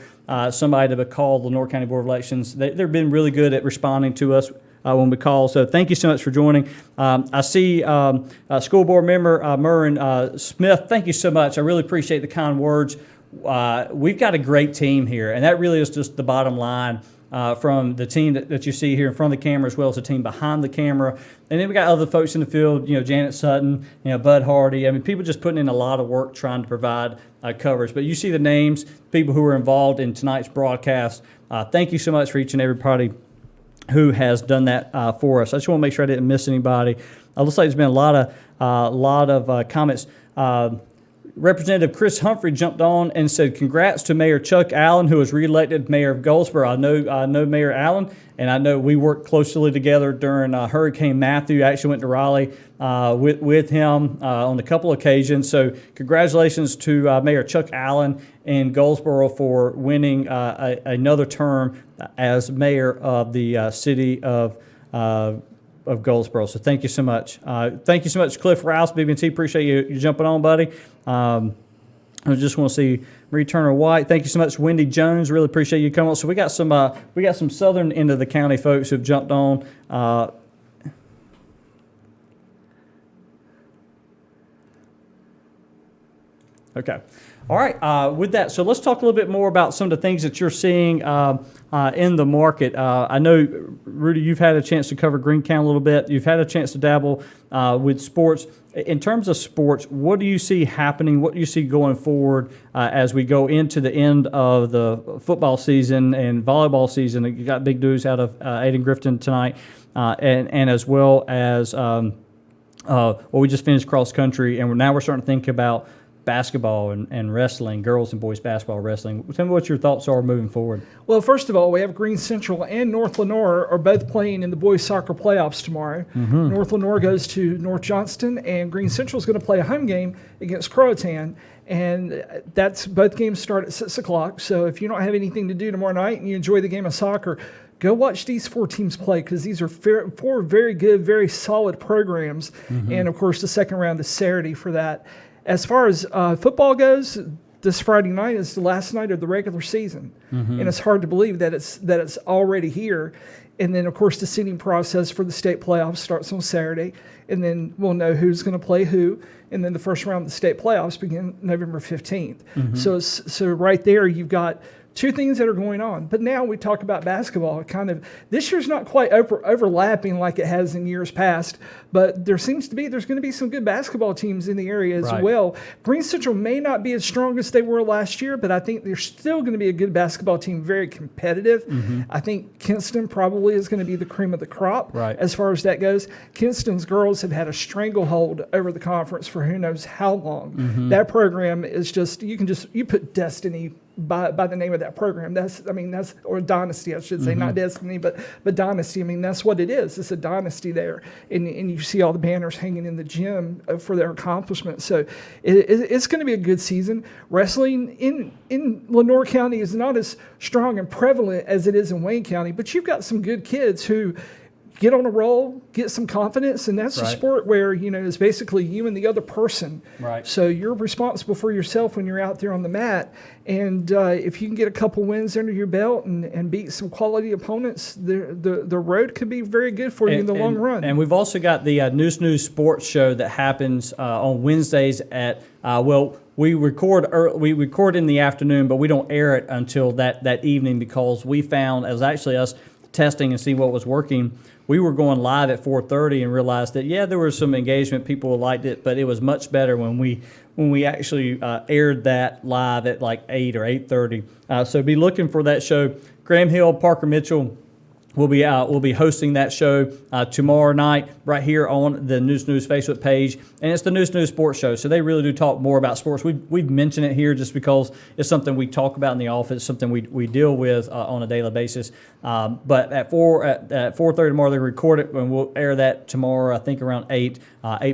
somebody to call the Lenoir County Board of Elections. They've been really good at responding to us when we call. So thank you so much for joining. I see school board member Merrin Smith. Thank you so much. I really appreciate the kind words. We've got a great team here, and that really is just the bottom line from the team that you see here in front of the camera, as well as the team behind the camera. And then we got other folks in the field, Janet Sutton, Bud Hardy. I mean, people just putting in a lot of work trying to provide coverage. But you see the names, people who are involved in tonight's broadcast. Thank you so much for each and every party who has done that for us. I just want to make sure I didn't miss anybody. Looks like there's been a lot of comments. Representative Chris Humphrey jumped on and said, "Congrats to Mayor Chuck Allen, who was reelected mayor of Goldsboro." I know Mayor Allen, and I know we worked closely together during Hurricane Matthew. I actually went to Raleigh with him on a couple occasions. So congratulations to Mayor Chuck Allen in Goldsboro for winning another term as mayor of the city of Goldsboro. So thank you so much. Thank you so much, Cliff Rouse, BB&T. Appreciate you jumping on, buddy. I just want to see Marie Turner White. Thank you so much, Wendy Jones. Really appreciate you coming on. So we got some southern end of the county folks who've jumped on. Okay. All right. With that, so let's talk a little bit more about some of the things that you're seeing in the market. I know, Rudy, you've had a chance to cover Greentown a little bit. You've had a chance to dabble with sports. In terms of sports, what do you see happening? What do you see going forward as we go into the end of the football season and volleyball season? You got big news out of Ayden-Grifton tonight, and as well as we just finished cross country, and now we're starting to think about basketball and wrestling, girls and boys basketball, wrestling. Tell me what your thoughts are moving forward. Well, first of all, we have Green Central and North Lenoir are both playing in the boys soccer playoffs tomorrow. Mm-hmm. North Lenoir goes to North Johnston, and Green Central is going to play a home game against Croatan. And that's both games start at 6 o'clock. So if you don't have anything to do tomorrow night and you enjoy the game of soccer, go watch these 4 teams play, because these are 4 very good, very solid programs. Mm-hmm. And, of course, the second round is Saturday for that. As far as football goes, this Friday night is the last night of the regular season, mm-hmm. and it's hard to believe that it's already here. And then, of course, the seeding process for the state playoffs starts on Saturday, and then we'll know who's going to play who. And then the first round of the state playoffs begin November 15th. Mm-hmm. So right there, you've got 2 things that are going on. But now we talk about basketball. This year's not quite overlapping like it has in years past, but there's going to be some good basketball teams in the area as well. Green Central may not be as strong as they were last year, but I think they're still going to be a good basketball team, very competitive. Mm-hmm. I think Kinston probably is going to be the cream of the crop as far as that goes. Kinston's girls have had a stranglehold over the conference for who knows how long. Mm-hmm. That program is just, you put destiny by the name of that program. That's or dynasty, I should say, not destiny, but dynasty. I mean, that's what it is. It's a dynasty there, and you see all the banners hanging in the gym for their accomplishments. So it's going to be a good season. Wrestling in Lenoir County is not as strong and prevalent as it is in Wayne County, but you've got some good kids who get on a roll, get some confidence, and that's a sport where, it's basically you and the other person. Right. So you're responsible for yourself when you're out there on the mat. And if you can get a couple wins under your belt and beat some quality opponents, the road could be very good for you in the long run. And we've also got the News Sports Show that happens on Wednesdays at, we record in the afternoon, but we don't air it until that evening, because we found, it was actually us testing and see what was working. We were going live at 4:30 and realized that, there was some engagement, people liked it, but it was much better when we actually aired that live at like 8 or 8:30. So be looking for that show. Graham Hill, Parker Mitchell will be hosting that show tomorrow night right here on the News Facebook page, and it's the News Sports Show. So they really do talk more about sports. We've mentioned it here just because it's something we talk about in the office, something we deal with on a daily basis. But at 4:30 tomorrow they record it, and we'll air that tomorrow. I think around 8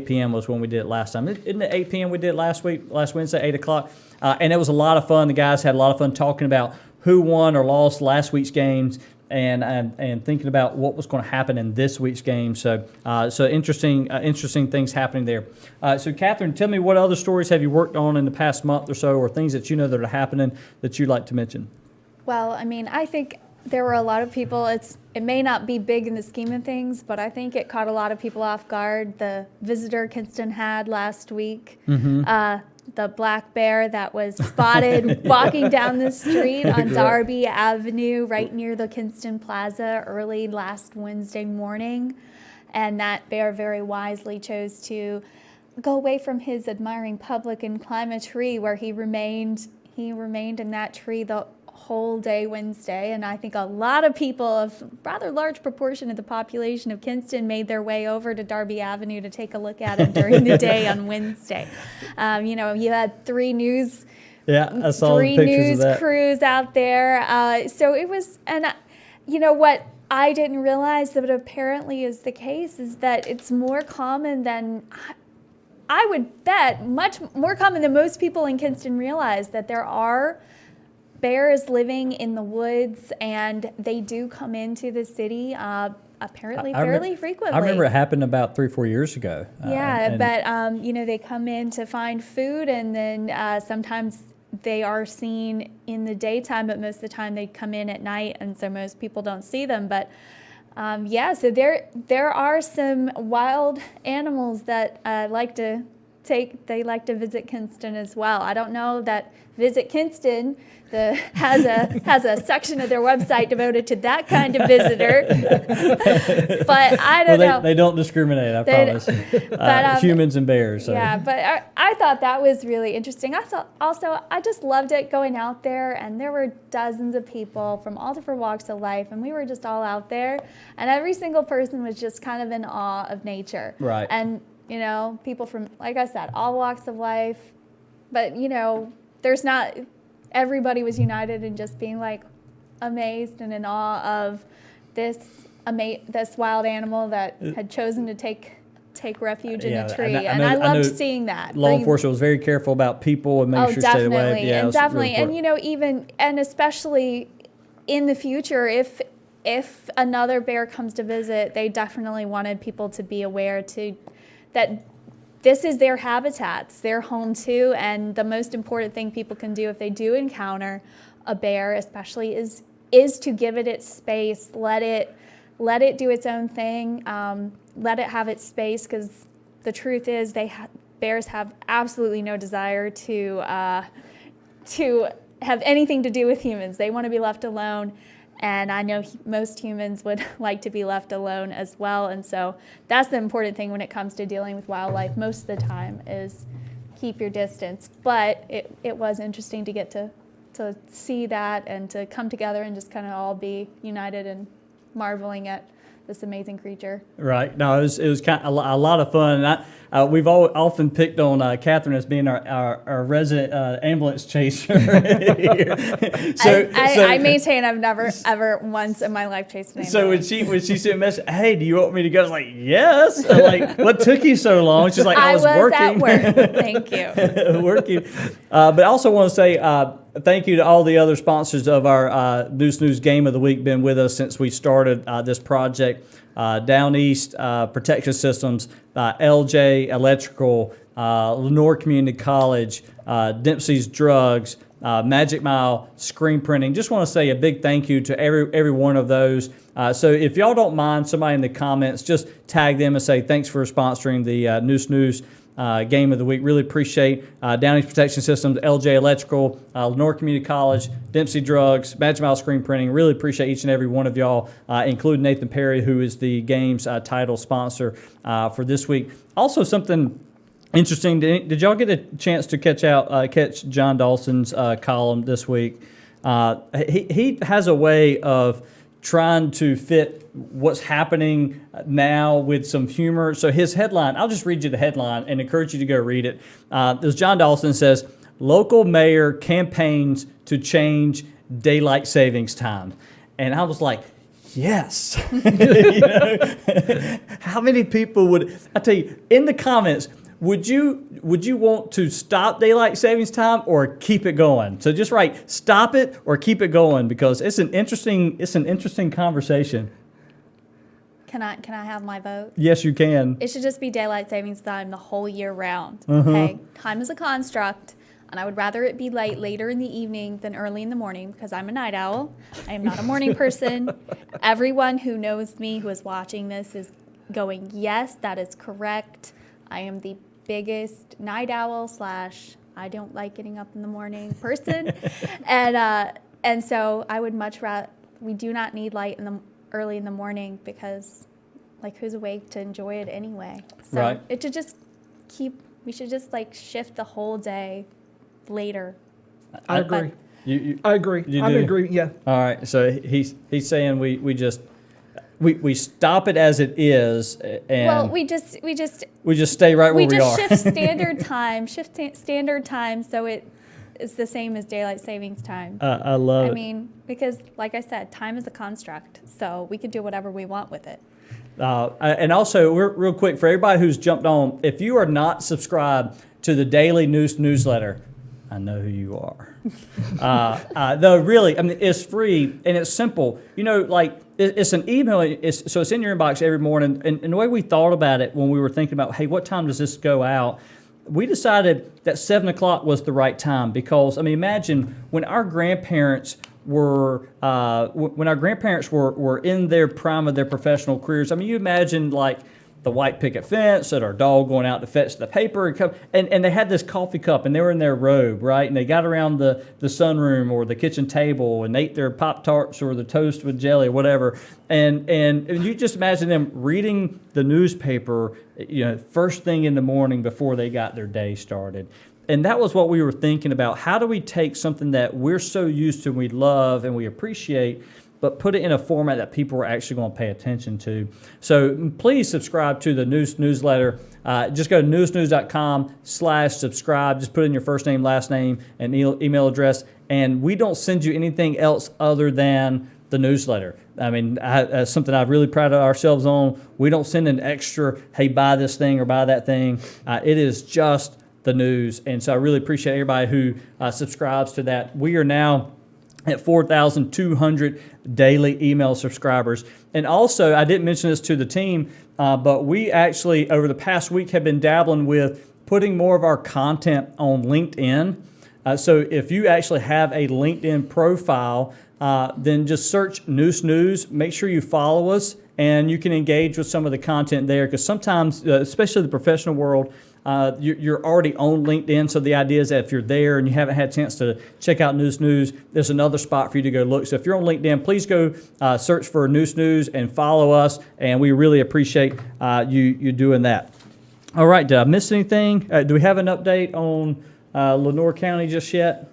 p.m. was when we did it last time. Isn't it 8 p.m. we did it last Wednesday, 8 o'clock? And it was a lot of fun. The guys had a lot of fun talking about who won or lost last week's games, and thinking about what was going to happen in this week's game. So interesting things happening there. So Catherine, tell me, what other stories have you worked on in the past month or so, or things that that are happening that you'd like to mention? Well, I think there were a lot of people. It may not be big in the scheme of things, but I think it caught a lot of people off guard. The visitor Kinston had last week. The black bear that was spotted walking down the street on Darby Avenue right near the Kinston Plaza early last Wednesday morning. And that bear very wisely chose to go away from his admiring public and climb a tree, where he remained in that tree the whole day Wednesday. And I think a lot of people, a rather large proportion of the population of Kinston, made their way over to Darby Avenue to take a look at him during the day on Wednesday. You had three news I saw the pictures of that. Crews out there. So it was, and what I didn't realize that apparently is the case is that it's more common than, I would bet, much more common than most people in Kinston realize, that there are bears living in the woods, and they do come into the city apparently fairly frequently. I remember it happened about 3 or 4 years ago. But they come in to find food, and then sometimes they are seen in the daytime, but most of the time they come in at night, and so most people don't see them. But so there are some wild animals that like to visit Kinston as well. I don't know that Visit Kinston has a section of their website devoted to that kind of visitor, but I don't know. They don't discriminate, I promise. But, humans and bears. So. Yeah, but I thought that was really interesting. I just loved it going out there, and there were dozens of people from all different walks of life, and we were just all out there, and every single person was just kind of in awe of nature. Right. And people from, like I said, all walks of life, but there's not. Everybody was united in just being like amazed and in awe of this wild animal that had chosen to take refuge in a tree, and I loved seeing that. Law enforcement was very careful about people and making sure to stay away. Yeah, definitely, and especially in the future, if another bear comes to visit, they definitely wanted people to be aware that this is their habitats, their home too, and the most important thing people can do if they do encounter a bear, especially, is to give it its space, let it do its own thing, let it have its space, because the truth is bears have absolutely no desire to have anything to do with humans. They want to be left alone. And I know most humans would like to be left alone as well. And so that's the important thing when it comes to dealing with wildlife most of the time, is keep your distance. But it was interesting to get to see that and to come together and just kind of all be united and marveling at this amazing creature. Right. No, it was kind of a lot of fun. And we've often picked on Catherine as being our resident ambulance chaser. I maintain I've never ever once in my life chased an So ambulance. when she sent a message, hey, do you want me to go? I was like, yes. I'm like, what took you so long? She's like, I was working. at work. Thank you. Working. But I also want to say thank you to all the other sponsors of our News Game of the Week, been with us since we started this project. Down East Protection Systems, LJ Electrical, Lenore Community College, Dempsey's Drugs, Magic Mile Screen Printing. Just want to say a big thank you to every one of those. So if y'all don't mind, somebody in the comments, just tag them and say thanks for sponsoring the News Game of the Week. Really appreciate Down East Protection Systems, LJ Electrical, Lenore Community College, Dempsey Drugs, Magic Mile Screen Printing. Really appreciate each and every one of y'all, including Nathan Perry, who is the game's title sponsor for this week. Also, something interesting. Did y'all get a chance to catch John Dawson's column this week? He has a way of trying to fit what's happening now with some humor. So his headline, I'll just read you the headline and encourage you to go read it. This John Dawson says, local mayor campaigns to change daylight savings time. And I was like, yes. How many people would, I tell you, in the comments, would you want to stop daylight savings time or keep it going? So just write stop it or keep it going, because it's an interesting conversation. Can I have my vote? Yes, you can. It should just be daylight savings time the whole year round. Okay, time is a construct, and I would rather it be later in the evening than early in the morning, because I'm a night owl. I am not a morning person. Everyone who knows me, who is watching this, is going, yes, that is correct. I am the biggest night owl / I don't like getting up in the morning person. And so I would much rather, we do not need light early in the morning, because like who's awake to enjoy it anyway? So Right. it should just we should just like shift the whole day later. I agree. You I agree. You I'm do? agreeing. Yeah. all right. So he's saying we just stop it as it is, and Well, we just stay right where we we just are. shift standard time so it is the same as daylight savings time. I love I it. mean, because like I said, time is a construct, so we can do whatever we want with it. And also, real quick, for everybody who's jumped on, if you are not subscribed to the daily newsletter, I know who you are. Though, really, I mean, it's free and it's simple. You know, like it's an email. So it's in your inbox every morning. And the way we thought about it when we were thinking about, hey, what time does this go out? We decided that 7 o'clock was the right time, because, I mean, imagine when our grandparents were in their prime of their professional careers. I mean, you imagine like the white picket fence and our dog going out to fetch the paper and they had this coffee cup and they were in their robe, right? And they got around the sunroom or the kitchen table and ate their Pop-Tarts or the toast with jelly or whatever. And you just imagine them reading the newspaper, you know, first thing in the morning before they got their day started. And that was what we were thinking about. How do we take something that we're so used to, we love and we appreciate, but put it in a format that people are actually going to pay attention to? So please subscribe to the newsletter. Just go to newsnews.com/subscribe. Just put in your first name, last name, and email address. And we don't send you anything else other than the newsletter. I mean, that's something I've really prided ourselves on. We don't send an extra, hey, buy this thing or buy that thing. It is just the news. And so I really appreciate everybody who subscribes to that. We are now at 4,200 daily email subscribers. And also, I didn't mention this to the team, but we actually, over the past week, have been dabbling with putting more of our content on LinkedIn. So if you actually have a LinkedIn profile, then just search Noose News. Make sure you follow us, and you can engage with some of the content there, because sometimes, especially the professional world, you're already on LinkedIn, so the idea is that if you're there and you haven't had a chance to check out Noose News, there's another spot for you to go look. So if you're on LinkedIn, please go search for Noose News and follow us, and we really appreciate you doing that. All right, did I miss anything? Do we have an update on Lenore County just yet?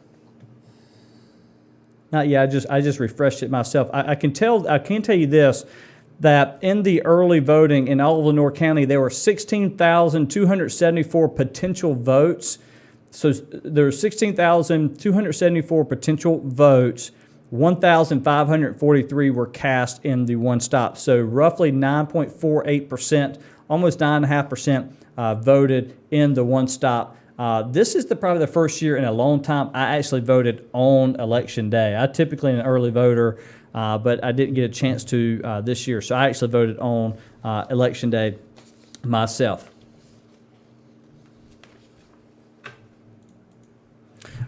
Not yet. I just refreshed it myself. I can tell you this. that in the early voting in all of Lenore County, there were 16,274 potential votes. So there were 16,274 potential votes. 1,543 were cast in the one stop. So roughly 9.48%, almost 9.5% voted in the one stop. This is probably the first year in a long time I actually voted on election day. I typically am an early voter, but I didn't get a chance to this year. So I actually voted on election day myself.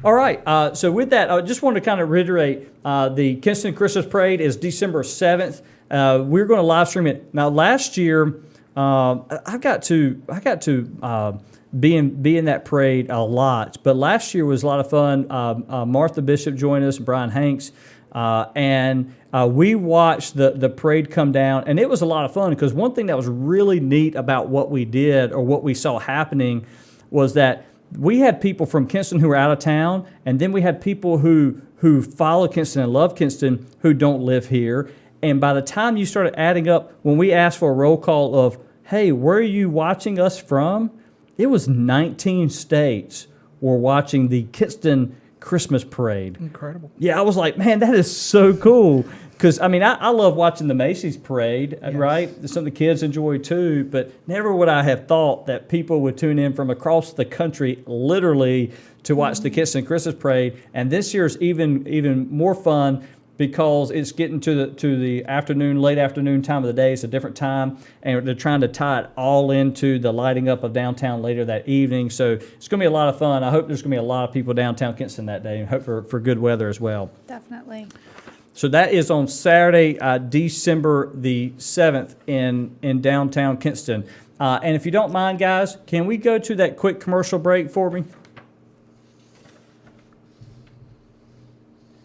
All right, so with that, I just want to kind of reiterate, the Kinston Christmas Parade is December 7th. We're going to live stream it. Now, last year, I got to be in that parade a lot, but last year was a lot of fun. Martha Bishop joined us, Brian Hanks, and we watched the parade come down, and it was a lot of fun because one thing that was really neat about what we did or what we saw happening was that we had people from Kinston who were out of town, and then we had people who follow Kinston and love Kinston who don't live here. And by the time you started adding up, when we asked for a roll call of, hey, where are you watching us from? It was 19 states were watching the Kinston Christmas Parade. Incredible. Yeah, I was like, man, that is so cool. Because, I mean, I love watching the Macy's Parade, right? Some of the kids enjoy too, but never would I have thought that people would tune in from across the country literally to watch the Kinston Christmas Parade. And this year's even more fun because it's getting to the afternoon, late afternoon time of the day. It's a different time, and they're trying to tie it all into the lighting up of downtown later that evening. So it's going to be a lot of fun. I hope there's going to be a lot of people downtown Kinston that day, and hope for good weather as well. Definitely. So that is on Saturday, December the 7th in downtown Kinston. And if you don't mind, guys, can we go to that quick commercial break for me?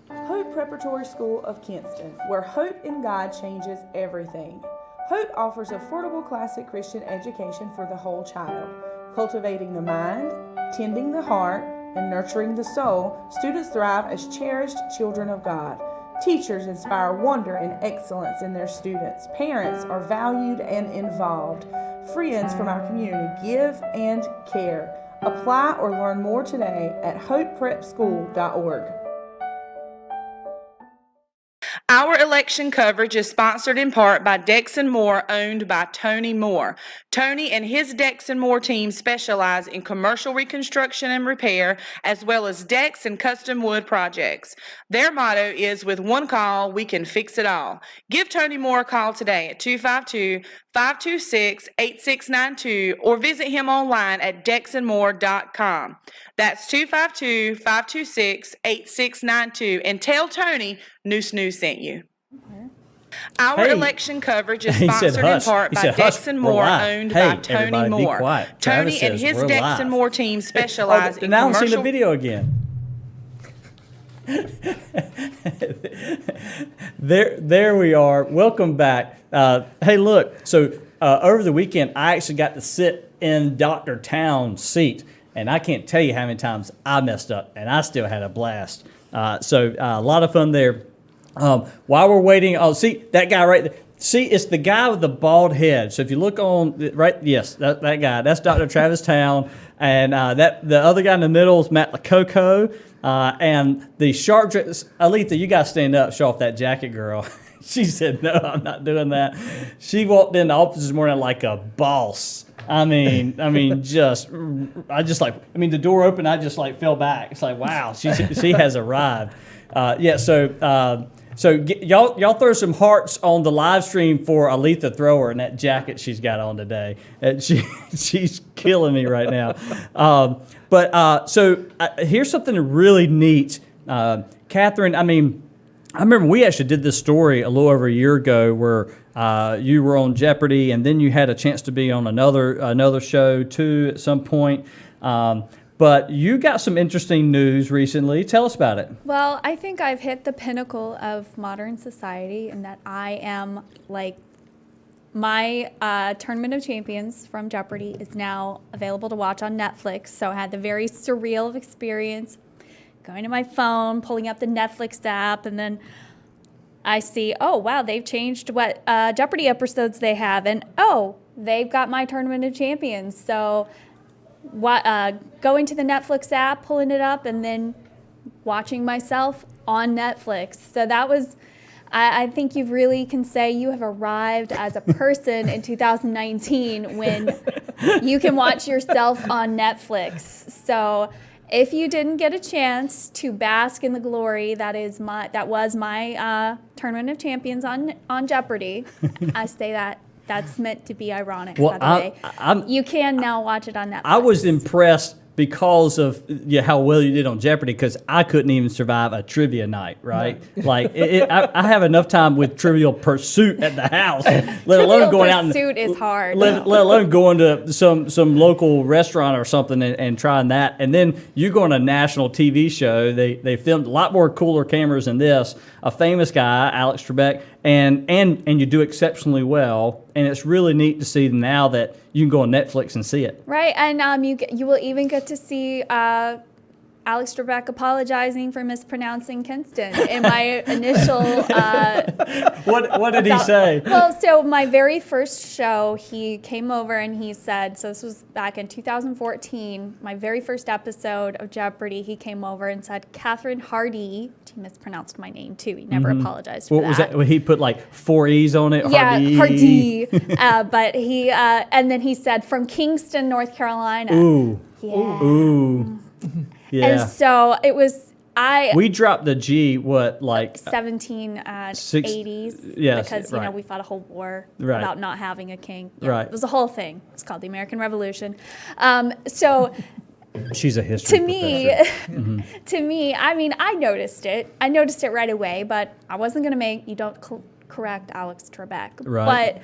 Hope Preparatory School of Kinston, where hope in God changes everything. Hope offers affordable classic Christian education for the whole child. Cultivating the mind, tending the heart, and nurturing the soul, students thrive as cherished children of God. Teachers inspire wonder and excellence in their students. Parents are valued and involved. Friends from our community give and care. Apply or learn more today at hopeprepschool.org. Our election coverage is sponsored in part by Dex & Moore, owned by Tony Moore. Tony and his Dex & Moore team specialize in commercial reconstruction and repair, as well as decks and custom wood projects. Their motto is, with one call, we can fix it all. Give Tony Moore a call today at 252-526-8692 or visit him online at dexandmore.com. That's 252-526-8692, and tell Tony Noose News sent you. Our election coverage is He said, sponsored in "Hush." part He by said, "Hush, Dex & Moore, we're live." owned Hey, by Tony everybody, be Moore. quiet. Tony Travis and says, his "We're Dex live." & Moore team specialize in now I'm seeing the commercial... video again. There we are. Welcome back. Hey, look. So over the weekend, I actually got to sit in Dr. Town's seat, and I can't tell you how many times I messed up, and I still had a blast. So a lot of fun there. While we're waiting, oh, see that guy right there. See, it's the guy with the bald head. So if you look on right, yes, that guy. That's Dr. Travis Town, and the other guy in the middle is Matt Lococo, and the sharp dress. Aletha, you guys stand up, show off that jacket, girl. She said, "No, I'm not doing that." She walked in the office this morning like a boss. I mean, the door opened, I just like fell back. It's like, wow, she has arrived. So y'all throw some hearts on the live stream for Aletha Thrower and that jacket she's got on today. And she's killing me right now. So here's something really neat, Catherine. I mean, I remember we actually did this story a little over a year ago where you were on Jeopardy, and then you had a chance to be on another show too at some point. But you got some interesting news recently. Tell us about it. Well, I think I've hit the pinnacle of modern society in that I am like my Tournament of Champions from Jeopardy is now available to watch on Netflix. So I had the very surreal experience going to my phone, pulling up the Netflix app, and then I see, oh, wow, they've changed what Jeopardy episodes they have. And, oh, they've got my Tournament of Champions. So going to the Netflix app, pulling it up, and then watching myself on Netflix. So that was, I think you really can say you have arrived as a person in 2019 when you can watch yourself on Netflix. So if you didn't get a chance to bask in the glory that was my Tournament of Champions on Jeopardy, I say that's meant to be ironic, Well, by the way. You can now watch it on Netflix. I was impressed because of how well you did on Jeopardy, because I couldn't even survive a trivia night, right? Like, I have enough time with Trivial Pursuit at the house, let alone going out and Pursuit is hard. let alone going to some local restaurant or something and trying that. And then you go on a national TV show. They filmed a lot more cooler cameras than this. A famous guy, Alex Trebek, and you do exceptionally well. And it's really neat to see now that you can go on Netflix and see it. Right, and you will even get to see Alex Trebek apologizing for mispronouncing Kinston in my initial. What did he say? Well, so my very first show, he came over and he said, so this was back in 2014, my very first episode of Jeopardy, he came over and said, Catherine Hardy. He mispronounced my name too. He never apologized for What was that? He put like 4 E's on it? Yeah, Hardy. but he, and then he said, from Kingston, North Carolina. Ooh. Yeah. Ooh. Yeah. And so it was, We dropped the G, what, like 1780s. yes, Because, right. we fought a whole war Right. about not having a king. Right. It was a whole thing. It's called the American Revolution. So She's a history to me, professor. to me, I mean, I noticed it. I noticed it right away, but I wasn't going to you don't correct Alex Trebek. Right. But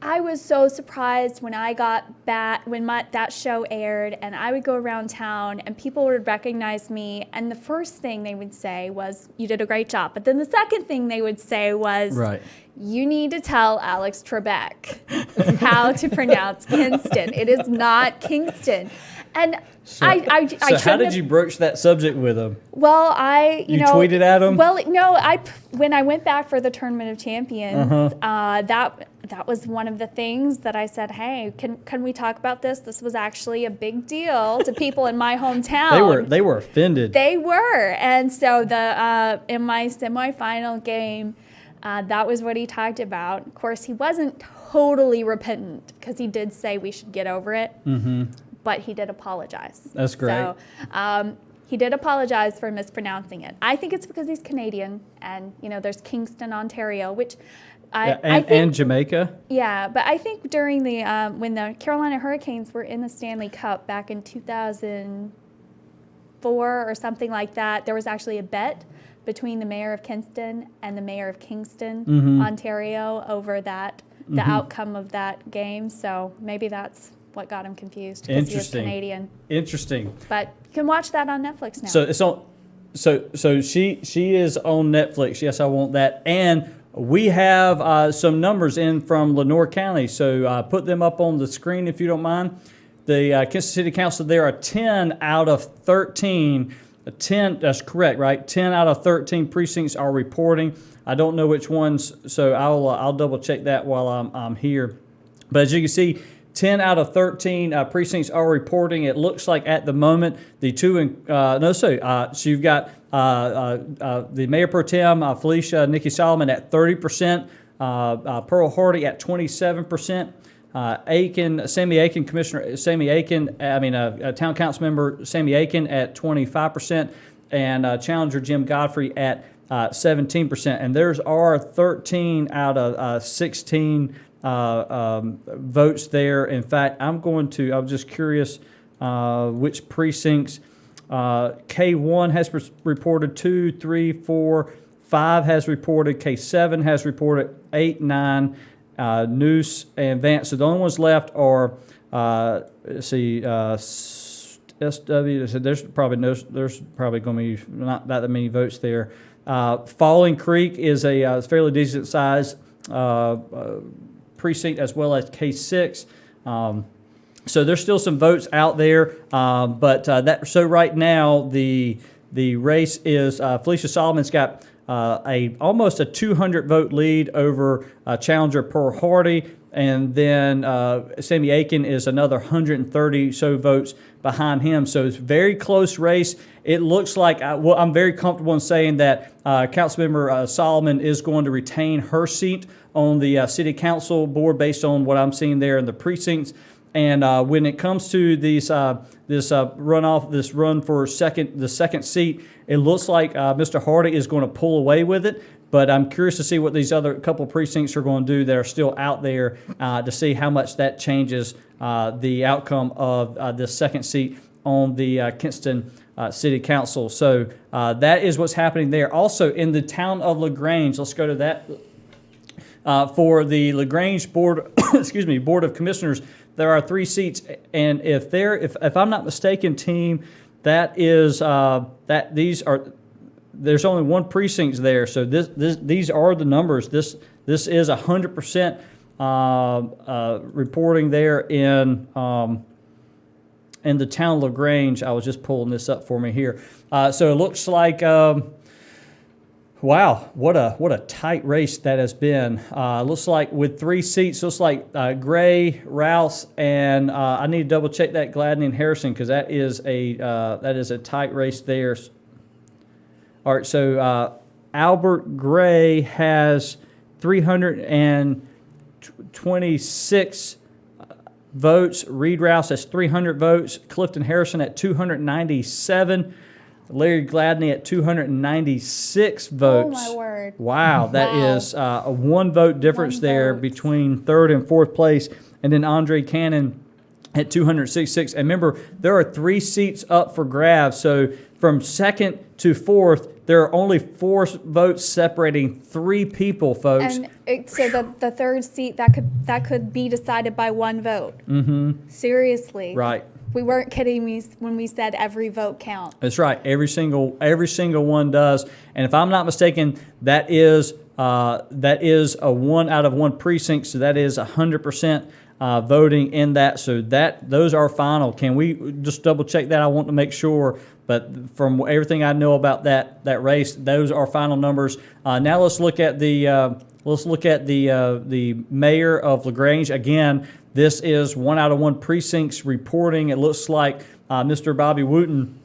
I was so surprised when I got back, when that show aired, and I would go around town and people would recognize me, and the first thing they would say was, you did a great job. But then the second thing they would say was, Right. you need to tell Alex Trebek how to pronounce Kinston. It is not Kingston. And So how did you broach that subject with him? Well, you know, tweeted at him? Well, no, when I went back for the Tournament of Champions, Uh-huh. that was one of the things that I said, hey, can we talk about this? This was actually a big deal to people in my hometown. They were offended. They were, and so in my semifinal game, that was what he talked about. Of course, he wasn't totally repentant because he did say we should get over it. Mm-hmm. But he did apologize. That's great. So he did apologize for mispronouncing it. I think it's because he's Canadian, and there's Kingston, Ontario, which I think, and Jamaica. Yeah, but I think during the when the Carolina Hurricanes were in the Stanley Cup back in 2004 or something like that, there was actually a bet between the mayor of Kinston and the mayor of Kingston, Ontario, over the outcome of that game. So maybe that's what got him confused, because he was Canadian. Interesting. But you can watch that on Netflix now. So it's on. So she is on Netflix. Yes, I want that. And we have some numbers in from Lenoir County. So put them up on the screen if you don't mind. The Kansas City Council, there are 10 out of 13. 10. That's correct, right? 10 out of 13 precincts are reporting. I don't know which ones, so I'll double check that while I'm here. But as you can see, 10 out of 13 precincts are reporting. It looks like at the moment the so you've got the Mayor Pro Tem, Felicia Nikki Solomon at 30%, Pearl Hardy at 27%, Sammy Aiken, Commissioner Sammy Aiken, Town Council Member Sammy Aiken at 25%, and Challenger Jim Godfrey at 17%. And there's are 13 out of 16 votes there. In fact, I'm just curious which precincts. K1 has reported 2, 3, 4, 5 has reported, K7 has reported 8, 9, Noose and Vance. So the only ones left are, SW. So there's probably going to be not that many votes there. Falling Creek is a fairly decent size precinct, as well as K6. So there's still some votes out there, but so right now the race is Felicia Solomon's got almost a 200 vote lead over challenger Pearl Hardy. And then Sammy Aiken is another 130 so votes behind him. So it's a very close race. It looks like, I'm very comfortable in saying that Councilmember Solomon is going to retain her seat on the City Council board based on what I'm seeing there in the precincts. And when it comes to this runoff, this run for the second seat, it looks like Mr. Hardy is going to pull away with it. But I'm curious to see what these other couple precincts are going to do that are still out there to see how much that changes the outcome of this second seat on the Kinston City Council. So that is what's happening there. Also in the town of LaGrange, let's go to that. For the LaGrange Board, Board of Commissioners, there are 3 seats, and if I'm not mistaken, team, there's only one precinct there, so these are the numbers. This is 100% reporting there in the town of LaGrange. I was just pulling this up for me here. So it looks like. Wow, what a tight race that has been. Looks like with 3 seats, looks like Gray, Rouse, and I need to double check that Gladney and Harrison because that is a tight race there. All right, so Albert Gray has 326 votes. Reed Rouse has 300 votes. Clifton Harrison at 297. Larry Gladney at 296 votes. Oh, my word. Wow, that Wow. is a 1 vote difference One there vote. between 3rd and 4th place. And then Andre Cannon at 266. And remember, there are 3 seats up for grabs. So from 2nd to 4th, there are only 4 votes separating 3 people, folks. And so the 3rd seat, that could be decided by 1 vote. Mm-hmm. Seriously. Right. We weren't kidding when we said every vote counts. That's right. Every single one does. And if I'm not mistaken, that is a 1 out of 1 precinct. So that is 100% voting in that. So those are final. Can we just double check that? I want to make sure. But from everything I know about that race, those are final numbers. Now let's look at the mayor of LaGrange again. This is 1 out of 1 precincts reporting. It looks like Mr. Bobby Wooten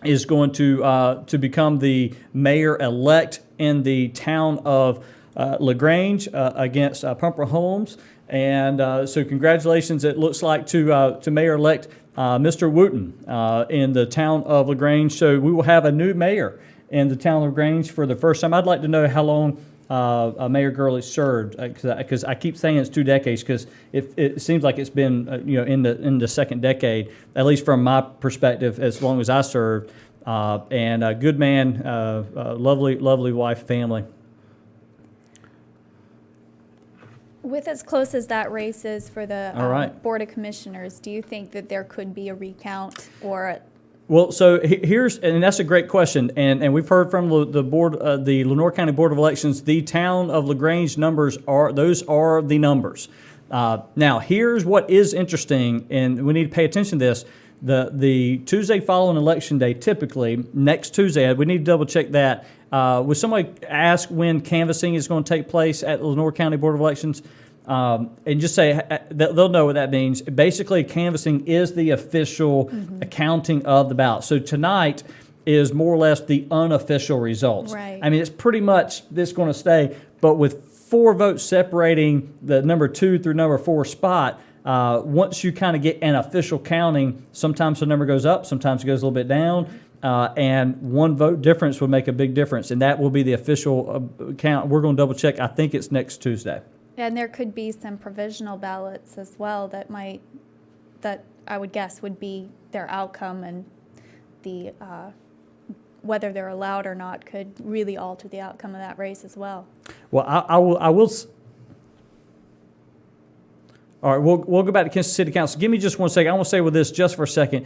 is going to become the mayor-elect in the town of LaGrange against Pumper Holmes. And so congratulations, it looks like, to Mayor-elect Mr. Wooten in the town of LaGrange. So we will have a new mayor in the town of LaGrange for the first time. I'd like to know how long Mayor Gurley served, because I keep saying it's 2 decades, because it seems like it's been in the 2nd decade, at least from my perspective, as long as I served. And a good man, lovely wife, family. With as close as that race is for the All right. Board of Commissioners, do you think that there could be a recount or Well, so and that's a great question, and we've heard from the board, the Lenoir County Board of Elections. The town of LaGrange numbers are the numbers. Now, here's what is interesting, and we need to pay attention to this. The Tuesday following Election Day, typically next Tuesday, we need to double check that. Would somebody ask when canvassing is going to take place at the Lenoir County Board of Elections? And just say, they'll know what that means. Basically, canvassing is the official accounting of the ballot. So tonight is more or less the unofficial results. Right. I mean, it's pretty much this going to stay, but with 4 votes separating the number 2 through number 4 spot, once you kind of get an official counting, sometimes the number goes up, sometimes it goes a little bit down, and 1 vote difference would make a big difference, and that will be the official count. We're going to double check. I think it's next Tuesday. and there could be some provisional ballots as well that I would guess would be their outcome, and the whether they're allowed or not could really alter the outcome of that race as well. Well, I will. All right, we'll go back to Kansas City Council. Give me just 1 second. I want to say with this just for a second.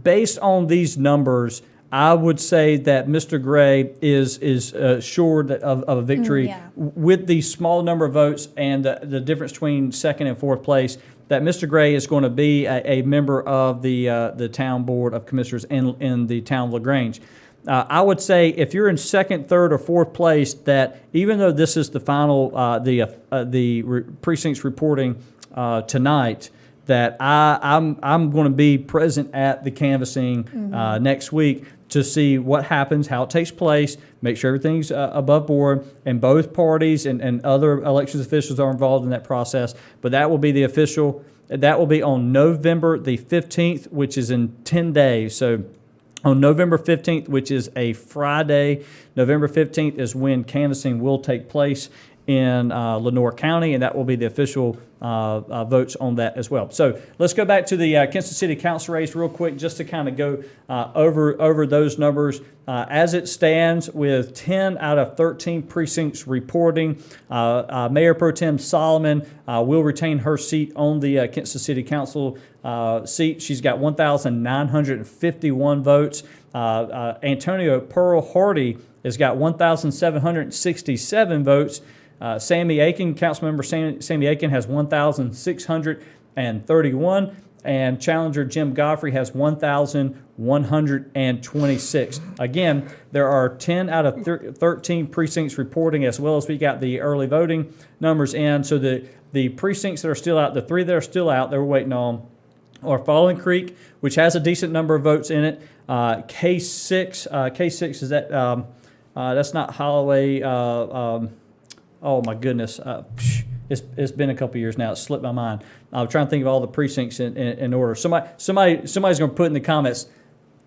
Based on these numbers, I would say that Mr. Gray is assured of a victory yeah. with the small number of votes and the difference between 2nd and 4th place. That Mr. Gray is going to be a member of the town board of commissioners in the town of LaGrange. I would say if you're in second, third, or fourth place, that even though this is the final, precincts reporting tonight, that I'm going to be present at the canvassing next week to see what happens, how it takes place, make sure everything's above board, and both parties and other elections officials are involved in that process. But that will be the official. That will be on November the 15th, which is in 10 days. So on November 15th, which is a Friday, November 15th is when canvassing will take place in Lenoir County, and that will be the official votes on that as well. So let's go back to the Kinston City Council race real quick, just to kind of go over those numbers. As it stands, with 10 out of 13 precincts reporting, Mayor Pro Tem Solomon will retain her seat on the Kinston City Council seat. She's got 1,951 votes. Antonio Pearl Hardy has got 1,767 votes. Sammy Aiken, Councilmember Sammy Aiken, has 1,631, and challenger Jim Godfrey has 1,126. Again, there are 10 out of 13 precincts reporting, as well as we got the early voting numbers in. So the precincts that are still out, the three that are still out that we're waiting on, are Falling Creek, which has a decent number of votes in it. K6 is that, that's not Holloway. Oh my goodness, it's been a couple years now. It slipped my mind. I'm trying to think of all the precincts in order. Somebody's going to put in the comments,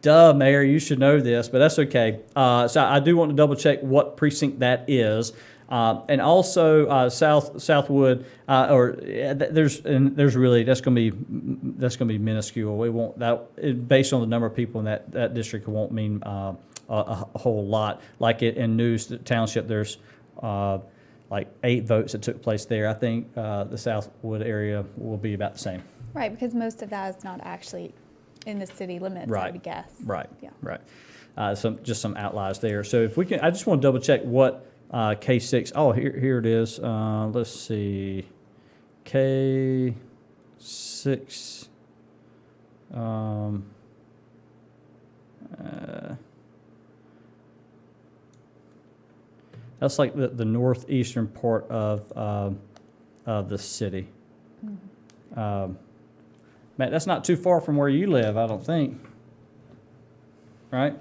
"Duh, Mayor, you should know this," but that's okay. So I do want to double check what precinct that is, and also Southwood. There's really that's going to be minuscule. It won't based on the number of people in that district, it won't mean a whole lot. Like in News Township, there's like 8 votes that took place there. I think the Southwood area will be about the same. Right, because most of that is not actually in the city limits, I would guess. Right. Yeah. Right. Just some outliers there. So if we can, I just want to double check what K6. Oh, here it is. Let's see. K6. That's like the northeastern part of the city. Matt, that's not too far from where you live, I don't think. Right?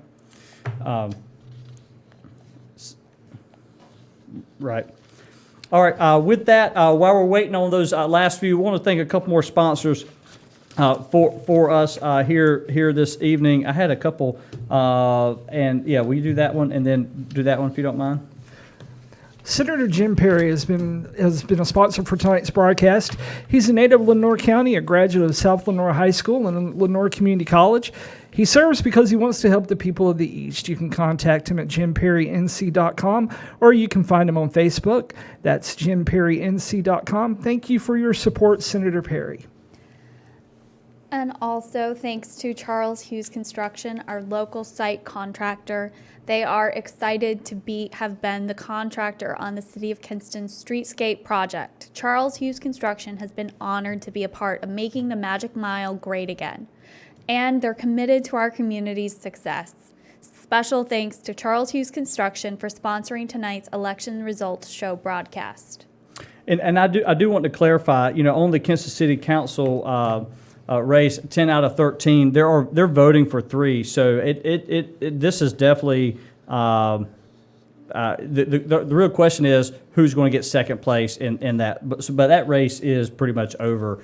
Right. All right. With that, while we're waiting on those last few, we want to thank a couple more sponsors for us here this evening. I had a couple, and yeah, will you do that one and then do that one if you don't mind? Senator Jim Perry has been a sponsor for tonight's broadcast. He's a native of Lenoir County, a graduate of South Lenoir High School and Lenoir Community College. He serves because he wants to help the people of the East. You can contact him at jimperrync.com, or you can find him on Facebook. That's jimperrync.com. Thank you for your support, Senator Perry. And also thanks to Charles Hughes Construction, our local site contractor. They are excited to have been the contractor on the City of Kinston Streetscape project. Charles Hughes Construction has been honored to be a part of making the Magic Mile great again. And they're committed to our community's success. Special thanks to Charles Hughes Construction for sponsoring tonight's election results show broadcast. And I do want to clarify, on the Kinston City Council race, 10 out of 13, they're voting for 3. So this is definitely the real question is who's going to get second place in that. But that race is pretty much over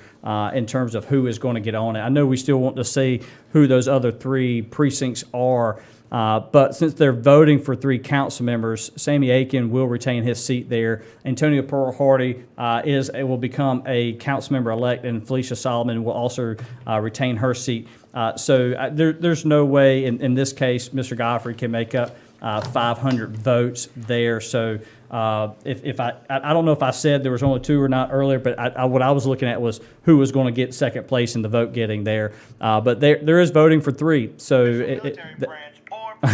in terms of who is going to get on it. I know we still want to see who those other 3 precincts are. But since they're voting for 3 council members, Sammy Aiken will retain his seat there. Antonio Pearl Hardy will become a council member elect, and Felicia Solomon will also retain her seat. So there's no way in this case Mr. Godfrey can make up 500 votes there. So if I don't know if I said there was only 2 or not earlier, but what I was looking at was who was going to get second place in the vote getting there. But there is voting for 3. So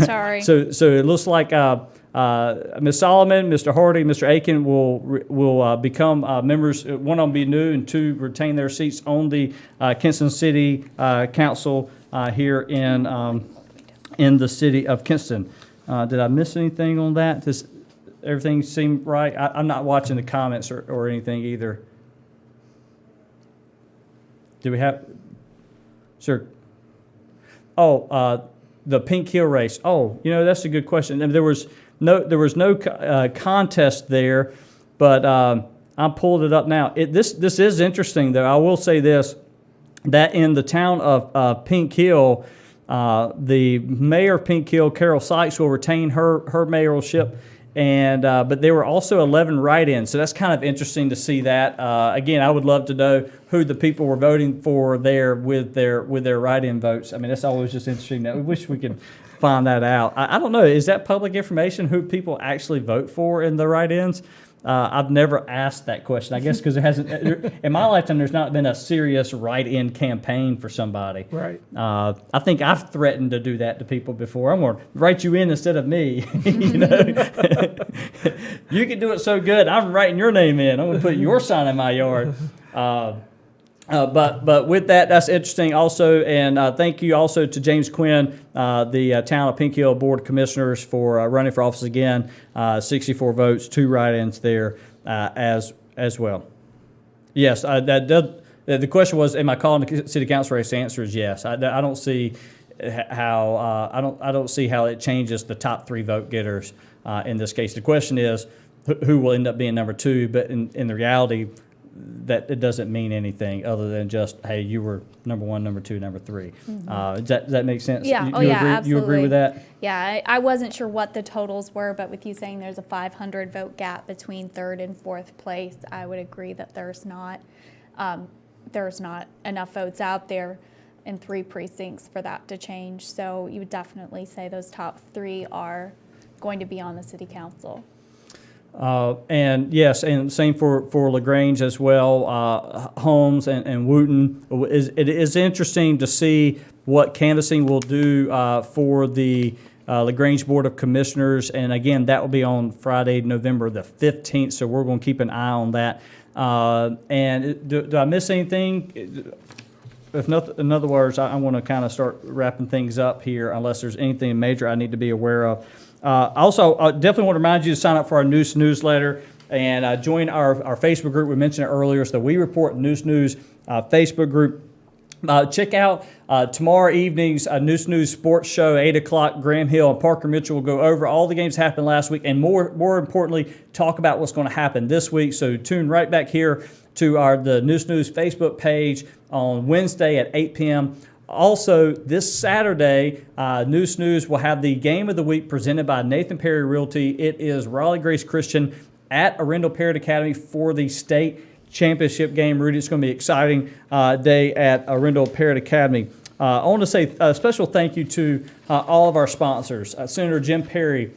Sorry. So it looks like Ms. Solomon, Mr. Hardy, Mr. Aiken will become members. One of them be new, and 2 retain their seats on the Kinston City Council here in in the city of Kinston. Did I miss anything on that? Does everything seem right? I'm not watching the comments or anything either. Do we have, sir? Oh, the Pink Hill race. Oh, that's a good question. And there was no contest there, but I'm pulling it up now. This is interesting, though. I will say this, that in the town of Pink Hill, the mayor of Pink Hill, Carol Sykes, will retain her mayoralship, and but there were also 11 write-ins, so that's kind of interesting to see that. Again, I would love to know who the people were voting for there with their write-in votes. I mean, that's always just interesting. We wish we could find that out. I don't know. Is that public information who people actually vote for in the write-ins? I've never asked that question. I guess because there hasn't, in my lifetime, there's not been a serious write-in campaign for somebody. Right. I think I've threatened to do that to people before. I'm going to write you in instead of me. You can do it so good. I'm writing your name in. I'm going to put your sign in my yard. But with that, that's interesting also, and thank you also to James Quinn, the Town of Pink Hill Board of Commissioners, for running for office again. 64 votes, 2 write-ins there as well. Yes, the question was, am I calling the city council race? The answer is yes. I don't see how I don't see how it changes the top 3 vote getters in this case. The question is who will end up being number 2, but in the reality, that it doesn't mean anything other than just, hey, you were number 1, number 2, number 3. Does that make sense? Yeah. You agree, Absolutely. You agree with that? Yeah, I wasn't sure what the totals were, but with you saying there's a 500 vote gap between 3rd and 4th place, I would agree that there's not enough votes out there in 3 precincts for that to change. So you would definitely say those top 3 are going to be on the city council. And yes, and same for LaGrange as well. Holmes and Wooten. It is interesting to see what canvassing will do for the LaGrange Board of Commissioners. And again, that will be on Friday, November the 15th. So we're going to keep an eye on that. And do I miss anything? If not, in other words, I want to kind of start wrapping things up here, unless there's anything major I need to be aware of. Also, I definitely want to remind you to sign up for our newsletter and join our Facebook group. We mentioned it earlier. It's the We Report News Facebook group. Check out tomorrow evening's News Sports Show, 8 o'clock. Graham Hill and Parker Mitchell will go over all the games that happened last week and more importantly, talk about what's going to happen this week. So tune right back here to the News Facebook page on Wednesday at 8 p.m. Also, this Saturday, News will have the Game of the Week presented by Nathan Perry Realty. It is Raleigh Grace Christian at Arundel Parrott Academy for the state championship game. Rudy, it's going to be an exciting day at Arundel Parrott Academy. I want to say a special thank you to all of our sponsors, Senator Jim Perry,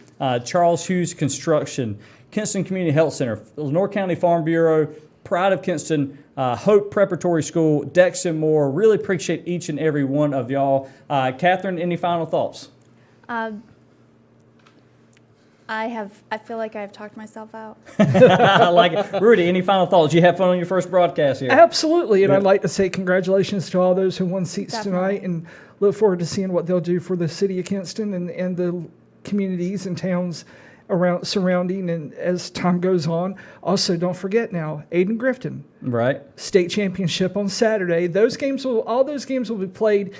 Charles Hughes Construction, Kinston Community Health Center, Lenore County Farm Bureau, Pride of Kinston, Hope Preparatory School, Dex and more. Really appreciate each and every one of y'all. Catherine, any final thoughts? I feel like I've talked myself out. I like it. Rudy, any final thoughts? You have fun on your first broadcast here. Absolutely, and Yep. I'd like to say congratulations to all those who won seats Definitely. tonight, and look forward to seeing what they'll do for the city of Kinston and the communities and towns around surrounding, and as time goes on. Also, don't forget now, Aiden Grifton, Right. state championship on Saturday. All those games will be played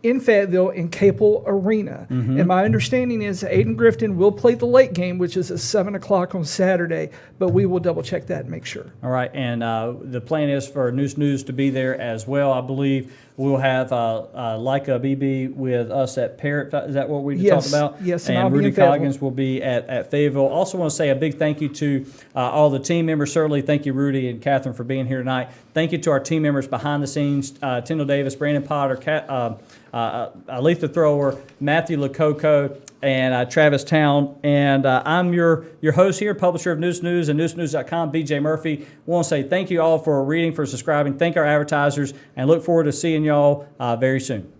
in Fayetteville in Capel Arena. And my understanding is Aiden Grifton will play the late game, which is at 7 o'clock on Saturday, but we will double check that and make sure. All right, and the plan is for News to be there as well. I believe we'll have Leica BB with us at Parrott. Is that what we Yes, talked about? yes, and and I'll be Rudy in Fayetteville. Coggins will be at Fayetteville. Also want to say a big thank you to all the team members. Certainly, thank you, Rudy and Catherine, for being here tonight. Thank you to our team members behind the scenes, Tyndall Davis, Brandon Potter, Aletha Thrower, Matthew Lococo, and Travis Town. And I'm your host here, publisher of News and newsnews.com, BJ Murphy. Want to say thank you all for reading, for subscribing. Thank our advertisers, and look forward to seeing y'all very soon.